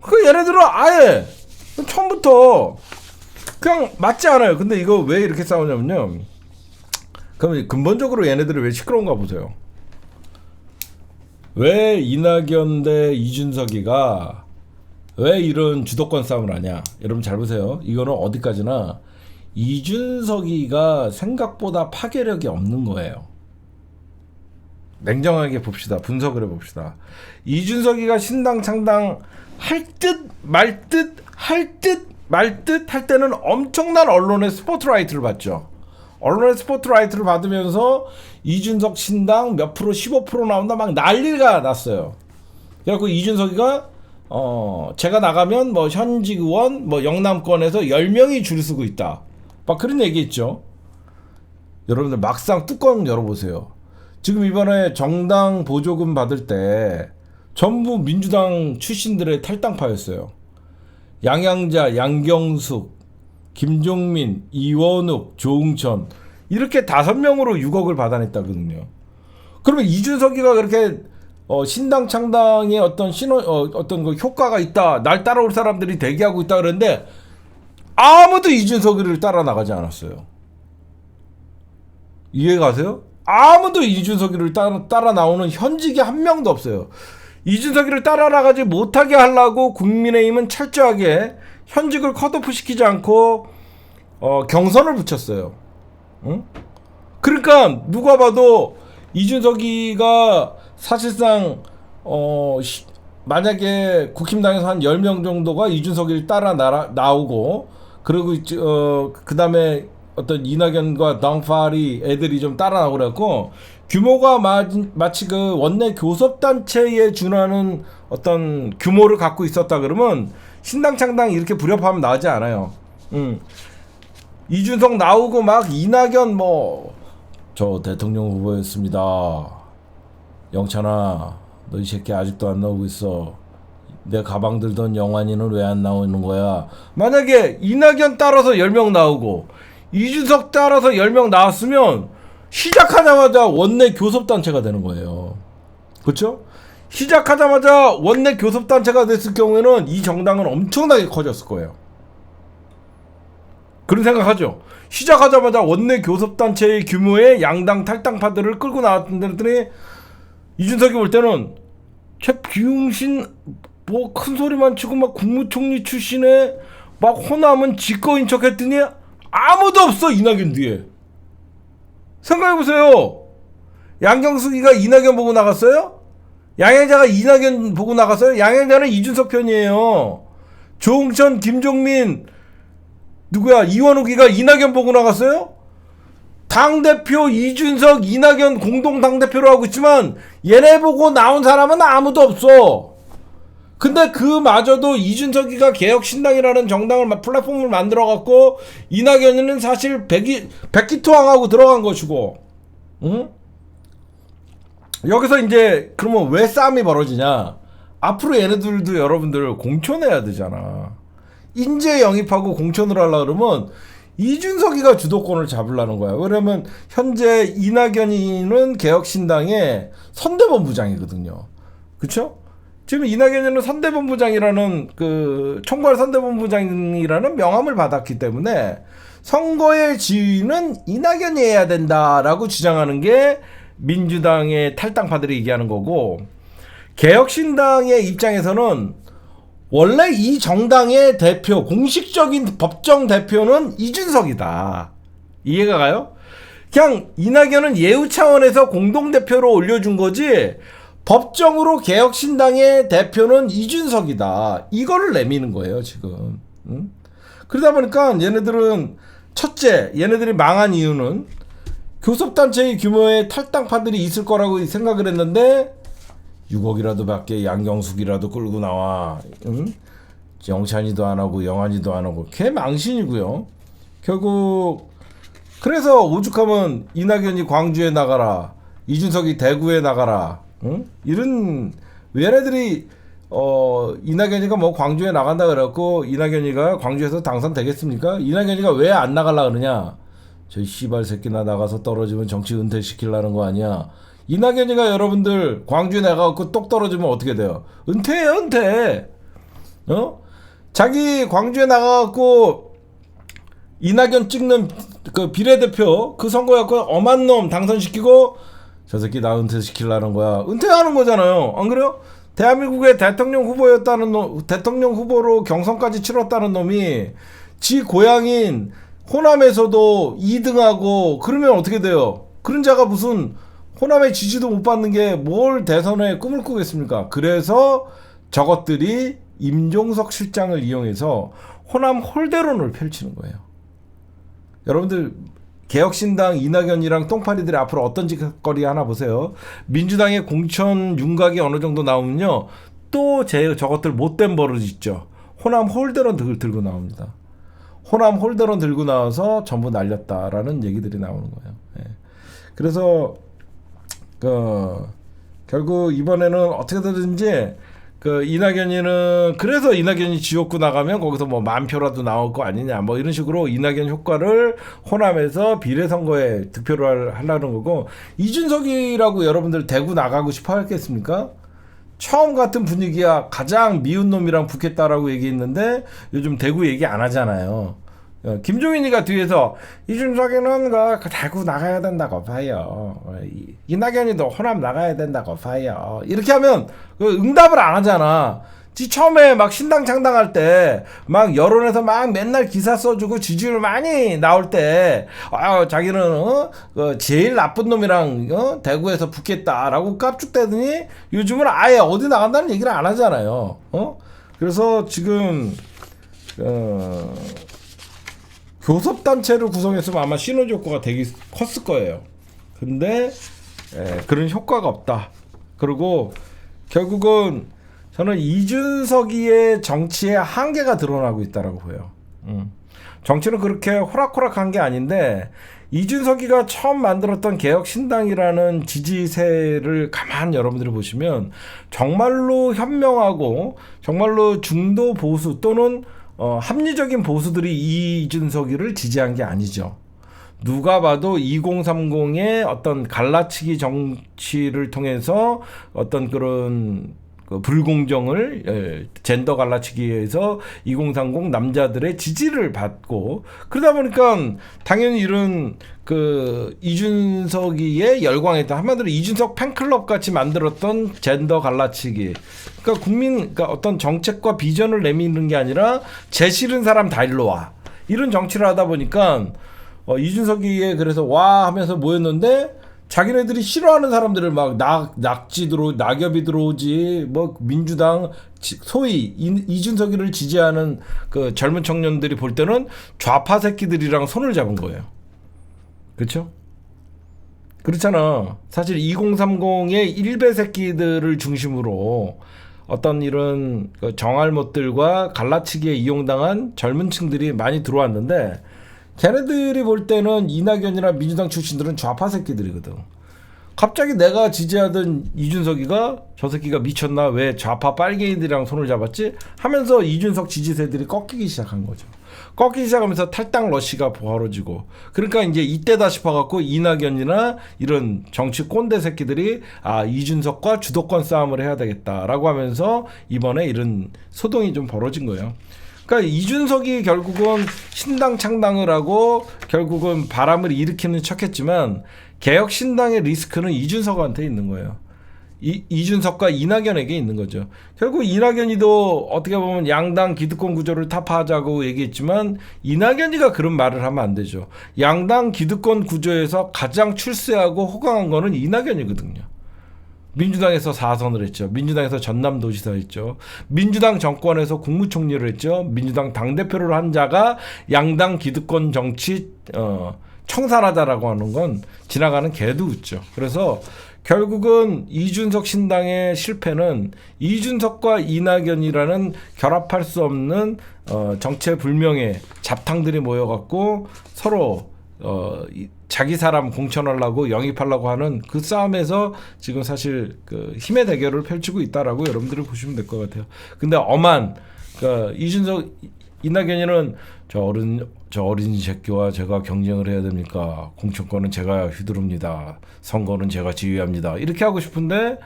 그 얘네들은 아예 처음부터 그냥 맞지 않아요. 근데 이거 왜 이렇게 싸우냐면요. 그러면 근본적으로 얘네들이 왜 시끄러운가 보세요. 왜 이낙연 대 이준석이가 왜 이런 주도권 싸움을 하냐. 여러분 잘 보세요. 이거는 어디까지나 이준석이가 생각보다 파괴력이 없는 거예요. 냉정하게 봅시다. 분석을 해봅시다. 이준석이가 신당 창당 할 듯 말 듯 할 듯 말 듯 할 때는 엄청난 언론의 스포트라이트를 받죠. 언론의 스포트라이트를 받으면서 이준석 신당 몇 프로 15% 나온다 막 난리가 났어요. 그래갖고 이준석이가 제가 나가면 뭐 현직 의원 뭐 영남권에서 10명이 줄 서고 있다. 막 그런 얘기 있죠. 여러분들 막상 뚜껑 열어보세요. 지금 이번에 정당 보조금 받을 때 전부 민주당 출신들의 탈당파였어요. 양양자, 양경숙, 김종민, 이원욱, 조응천 이렇게 5명으로 6억을 받아냈다거든요. 그러면 이준석이가 그렇게 신당 창당에 어떤 어떤 그 효과가 있다, 날 따라올 사람들이 대기하고 있다 그랬는데 아무도 이준석이를 따라 나가지 않았어요. 이해가세요? 아무도 이준석이를 따라 나오는 현직이 한 명도 없어요. 이준석이를 따라 나가지 못하게 하려고 국민의힘은 철저하게 현직을 컷오프 시키지 않고 경선을 붙였어요. 응? 그러니까 누가 봐도 이준석이가 사실상 만약에 국힘당에서 한 10명 정도가 이준석이를 따라 나오고 그리고 그 다음에 어떤 이낙연과 당파리 애들이 좀 따라 나오고 그랬고 규모가 마치 그 원내 교섭단체에 준하는 어떤 규모를 갖고 있었다 그러면 신당 창당이 이렇게 불협화음 나오지 않아요. 이준석 나오고 막 이낙연 뭐 저 대통령 후보였습니다. 영찬아 너 이 새끼 아직도 안 나오고 있어. 내 가방 들던 영환이는 왜 안 나오는 거야. 만약에 이낙연 따라서 10명 나오고 이준석 따라서 10명 나왔으면 시작하자마자 원내 교섭단체가 되는 거예요. 그렇죠? 시작하자마자 원내 교섭단체가 됐을 경우에는 이 정당은 엄청나게 커졌을 거예요. 그런 생각하죠. 시작하자마자 원내 교섭단체의 규모의 양당 탈당파들을 끌고 나왔더니 이준석이 볼 때는 쟤 비용신 뭐 큰소리만 치고 막 국무총리 출신에 막 호남은 지꺼인 척 했더니 아무도 없어. 이낙연 뒤에. 생각해보세요. 양경숙이가 이낙연 보고 나갔어요? 양양자가 이낙연 보고 나갔어요? 양양자는 이준석 편이에요. 조응천, 김종민, 누구야? 이원욱이가 이낙연 보고 나갔어요? 당대표 이준석, 이낙연 공동 당대표로 하고 있지만 얘네 보고 나온 사람은 아무도 없어. 근데 그마저도 이준석이가 개혁신당이라는 정당을 플랫폼을 만들어갖고 이낙연은 사실 백기투항하고 들어간 것이고, 응? 여기서 이제 그러면 왜 싸움이 벌어지냐? 앞으로 얘네들도 여러분들 공천해야 되잖아. 인재 영입하고 공천을 하려고 그러면 이준석이가 주도권을 잡으려는 거야. 왜냐면 현재 이낙연이는 개혁신당의 선대본부장이거든요. 그쵸? 지금 이낙연이는 선대본부장이라는 그 총괄 선대본부장이라는 명함을 받았기 때문에 선거의 지휘는 이낙연이 해야 된다라고 주장하는 게 민주당의 탈당파들이 얘기하는 거고, 개혁신당의 입장에서는 원래 이 정당의 대표, 공식적인 법정 대표는 이준석이다. 이해가 가요? 그냥 이낙연은 예우 차원에서 공동대표로 올려준 거지 법정으로 개혁신당의 대표는 이준석이다. 이거를 내미는 거예요 지금. 응? 그러다 보니까 얘네들은 첫째, 얘네들이 망한 이유는 교섭단체의 규모의 탈당파들이 있을 거라고 생각을 했는데 6억이라도 밖에 양경숙이라도 끌고 나와. 응? 영찬이도 안 하고 영환이도 안 하고 걔 망신이고요. 결국 그래서 오죽하면 이낙연이 광주에 나가라, 이준석이 대구에 나가라, 응? 이런 얘네들이 이낙연이가 뭐 광주에 나간다 그래갖고 이낙연이가 광주에서 당선되겠습니까? 이낙연이가 왜 안 나가려 그러냐? 저 씨발 새끼나 나가서 떨어지면 정치 은퇴시키려는 거 아니야? 이낙연이가 여러분들 광주에 나가갖고 똑 떨어지면 어떻게 돼요? 은퇴해요, 은퇴. 자기 광주에 나가갖고 이낙연 찍는 그 비례대표 그 선거였고 엄한 놈 당선시키고 저 새끼 나 은퇴시키려는 거야. 은퇴하는 거잖아요. 안 그래요? 대한민국의 대통령 후보였다는 놈, 대통령 후보로 경선까지 치렀다는 놈이 지 고향인 호남에서도 2등하고 그러면 어떻게 돼요? 그런 자가 무슨 호남의 지지도 못 받는 게 뭘 대선에 꿈을 꾸겠습니까? 그래서 저것들이 임종석 실장을 이용해서 호남 홀대론을 펼치는 거예요. 여러분들 개혁신당 이낙연이랑 똥파리들이 앞으로 어떤 짓거리 하나 보세요. 민주당의 공천 윤곽이 어느 정도 나오면요. 또 저것들 못된 버릇 있죠. 호남 홀대론 들고 나옵니다. 호남 홀대론 들고 나와서 전부 날렸다라는 얘기들이 나오는 거예요. 예. 그래서 결국 이번에는 어떻게든지 이낙연이는 그래서 이낙연이 지역구 나가면 거기서 뭐 10,000표라도 나올 거 아니냐 뭐 이런 식으로 이낙연 효과를 호남에서 비례선거에 득표를 하려는 거고 이준석이라고 여러분들 대구 나가고 싶어 하겠습니까? 처음 같은 분위기야 가장 미운 놈이랑 붙겠다라고 얘기했는데 요즘 대구 얘기 안 하잖아요. 김종인이가 뒤에서 이준석이는 그 대구 나가야 된다고 봐요. 이낙연이도 호남 나가야 된다고 봐요. 이렇게 하면 응답을 안 하잖아. 처음에 막 신당 창당할 때 막 여론에서 막 맨날 기사 써주고 지지율 많이 나올 때 자기는 제일 나쁜 놈이랑 대구에서 붙겠다라고 깝죽대더니 요즘은 아예 어디 나간다는 얘기를 안 하잖아요. 그래서 지금 교섭단체를 구성했으면 아마 시너지 효과가 되게 컸을 거예요. 근데 그런 효과가 없다. 그리고 결국은 저는 이준석이의 정치의 한계가 드러나고 있다라고 보여요. 정치는 그렇게 호락호락한 게 아닌데 이준석이가 처음 만들었던 개혁신당이라는 지지세를 가만 여러분들이 보시면 정말로 현명하고 정말로 중도 보수 또는 합리적인 보수들이 이준석이를 지지한 게 아니죠. 누가 봐도 2030의 어떤 갈라치기 정치를 통해서 어떤 그런 불공정을 젠더 갈라치기에서 2030 남자들의 지지를 받고 그러다 보니까 당연히 이런 이준석이의 열광했다. 한마디로 이준석 팬클럽 같이 만들었던 젠더 갈라치기. 그러니까 어떤 정책과 비전을 내미는 게 아니라 제 싫은 사람 다 일로 와. 이런 정치를 하다 보니까 이준석이의 그래서 와 하면서 모였는데 자기네들이 싫어하는 사람들을 막 낙엽이 들어오지 뭐 민주당 소위 이준석이를 지지하는 그 젊은 청년들이 볼 때는 좌파 새끼들이랑 손을 잡은 거예요. 그렇죠? 그렇잖아. 사실 2030의 일베 새끼들을 중심으로 어떤 이런 정알못들과 갈라치기에 이용당한 젊은 층들이 많이 들어왔는데 걔네들이 볼 때는 이낙연이나 민주당 출신들은 좌파 새끼들이거든. 갑자기 내가 지지하던 이준석이가 저 새끼가 미쳤나 왜 좌파 빨갱이들이랑 손을 잡았지? 하면서 이준석 지지세들이 꺾이기 시작한 거죠. 꺾이기 시작하면서 탈당 러시가 벌어지고 그러니까 이제 이때다 싶어갖고 이낙연이나 이런 정치 꼰대 새끼들이 이준석과 주도권 싸움을 해야 되겠다라고 하면서 이번에 이런 소동이 좀 벌어진 거예요. 그러니까 이준석이 결국은 신당 창당을 하고 결국은 바람을 일으키는 척했지만 개혁신당의 리스크는 이준석한테 있는 거예요. 이준석과 이낙연에게 있는 거죠. 결국 이낙연이도 어떻게 보면 양당 기득권 구조를 타파하자고 얘기했지만 이낙연이가 그런 말을 하면 안 되죠. 양당 기득권 구조에서 가장 출세하고 호강한 거는 이낙연이거든요. 민주당에서 4선을 했죠. 민주당에서 전남도지사 했죠. 민주당 정권에서 국무총리를 했죠. 민주당 당대표를 한 자가 양당 기득권 정치 청산하자라고 하는 건 지나가는 개도 웃죠. 그래서 결국은 이준석 신당의 실패는 이준석과 이낙연이라는 결합할 수 없는 정체불명의 잡탕들이 모여갖고 서로 자기 사람 공천하려고 영입하려고 하는 그 싸움에서 지금 사실 그 힘의 대결을 펼치고 있다라고 여러분들이 보시면 될 것 같아요. 근데 그러니까 이준석 이낙연이는 저 어린 새끼와 제가 경쟁을 해야 됩니까? 공천권은 제가 휘두릅니다. 선거는 제가 지휘합니다. 이렇게 하고 싶은데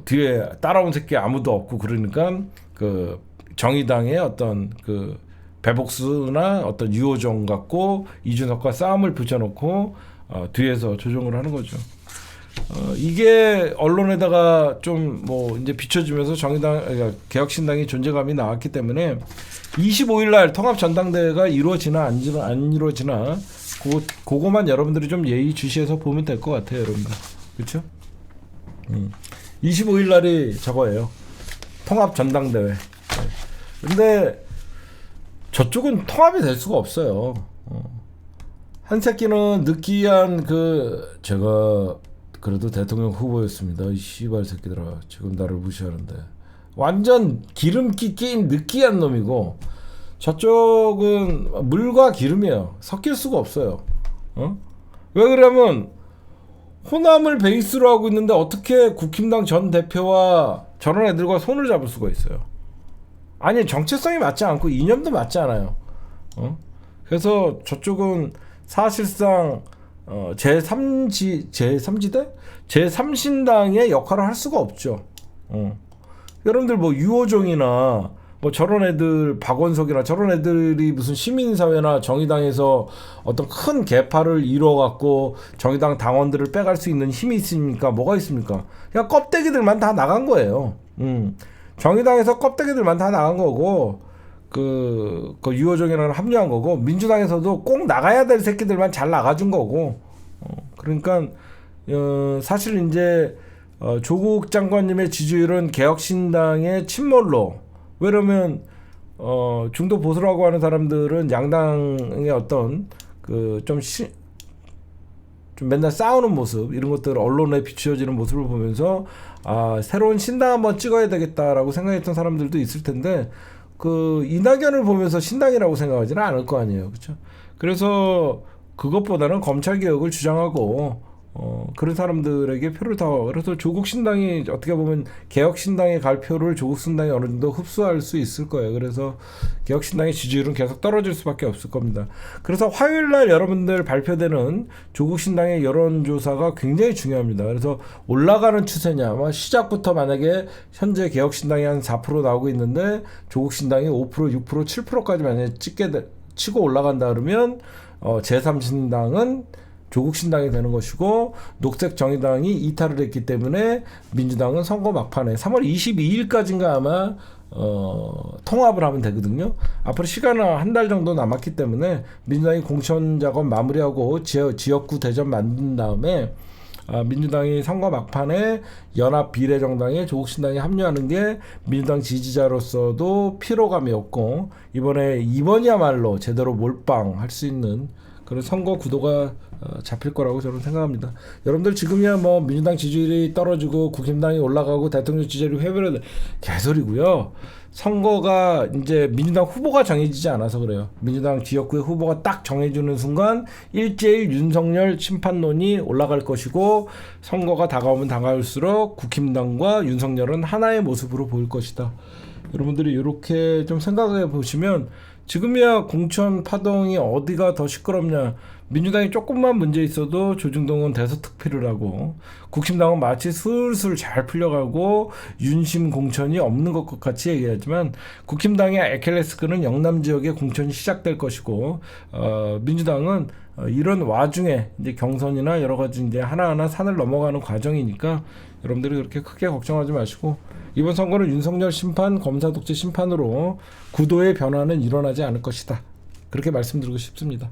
뒤에 따라온 새끼 아무도 없고 그러니까 그 정의당의 어떤 그 배복수나 어떤 유호정 갖고 이준석과 싸움을 붙여놓고 뒤에서 조종을 하는 거죠. 이게 언론에다가 좀 뭐 이제 비춰지면서 그러니까 개혁신당이 존재감이 나왔기 때문에 25일 날 통합 전당대회가 이루어지나 안 이루어지나 그거만 여러분들이 좀 예의주시해서 보면 될 것 같아요, 여러분들. 그렇죠? 25일 날이 저거예요. 통합 전당대회. 근데 저쪽은 통합이 될 수가 없어요. 한 새끼는 느끼한 제가 그래도 대통령 후보였습니다. 이 씨발 새끼들아 지금 나를 무시하는데 완전 기름기 낀 느끼한 놈이고 저쪽은 물과 기름이에요. 섞일 수가 없어요. 왜 그러면 호남을 베이스로 하고 있는데 어떻게 국힘당 전 대표와 저런 애들과 손을 잡을 수가 있어요? 아니 정체성이 맞지 않고 이념도 맞지 않아요. 그래서 저쪽은 사실상 제3지대? 제3신당의 역할을 할 수가 없죠. 여러분들 뭐 유호정이나 뭐 저런 애들 박원석이나 저런 애들이 무슨 시민사회나 정의당에서 어떤 큰 개파를 이뤄갖고 정의당 당원들을 빼갈 수 있는 힘이 있습니까? 뭐가 있습니까? 그냥 껍데기들만 다 나간 거예요. 정의당에서 껍데기들만 다 나간 거고 그 유호정이랑 합류한 거고 민주당에서도 꼭 나가야 될 새끼들만 잘 나가준 거고 그러니까 사실 이제 조국 장관님의 지지율은 개혁신당의 침몰로 왜냐면 중도 보수라고 하는 사람들은 양당의 어떤 좀 맨날 싸우는 모습 이런 것들 언론에 비추어지는 모습을 보면서 새로운 신당 한번 찍어야 되겠다라고 생각했던 사람들도 있을 텐데 그 이낙연을 보면서 신당이라고 생각하지는 않을 거 아니에요, 그렇죠? 그래서 그것보다는 검찰 개혁을 주장하고 그런 사람들에게 표를 그래서 조국 신당이 어떻게 보면 개혁 신당에 갈 표를 조국 신당이 어느 정도 흡수할 수 있을 거예요. 그래서 개혁 신당의 지지율은 계속 떨어질 수밖에 없을 겁니다. 그래서 화요일 날 여러분들 발표되는 조국 신당의 여론조사가 굉장히 중요합니다. 그래서 올라가는 추세냐, 시작부터 만약에 현재 개혁 신당이 한 4% 나오고 있는데 조국 신당이 5%, 6%, 7%까지 만약에 치고 올라간다 그러면 제3신당은 조국 신당이 되는 것이고 녹색 정의당이 이탈을 했기 때문에 민주당은 선거 막판에 3월 22일까지인가 아마 통합을 하면 되거든요. 앞으로 시간은 한 달 정도 남았기 때문에 민주당이 공천 작업 마무리하고 지역구 대전 만든 다음에 민주당이 선거 막판에 연합 비례정당에 조국 신당이 합류하는 게 민주당 지지자로서도 피로감이 없고 이번이야말로 제대로 몰빵할 수 있는 그런 선거 구도가 잡힐 거라고 저는 생각합니다. 여러분들 지금이야 뭐 민주당 지지율이 떨어지고 국힘당이 올라가고 대통령 지지율이 회복을 개소리고요. 선거가 이제 민주당 후보가 정해지지 않아서 그래요. 민주당 지역구의 후보가 딱 정해주는 순간 일제일 윤석열 심판론이 올라갈 것이고 선거가 다가오면 다가올수록 국힘당과 윤석열은 하나의 모습으로 보일 것이다. 여러분들이 이렇게 좀 생각해 보시면 지금이야 공천 파동이 어디가 더 시끄럽냐. 민주당이 조금만 문제 있어도 조중동은 대서특필을 하고 국힘당은 마치 술술 잘 풀려가고 윤심 공천이 없는 것 같이 얘기하지만 국힘당의 에켈레스크는 영남 지역에 공천이 시작될 것이고 민주당은 이런 와중에 이제 경선이나 여러 가지 이제 하나하나 산을 넘어가는 과정이니까 여러분들이 그렇게 크게 걱정하지 마시고 이번 선거는 윤석열 심판, 검사 독재 심판으로 구도의 변화는 일어나지 않을 것이다. 그렇게 말씀드리고 싶습니다.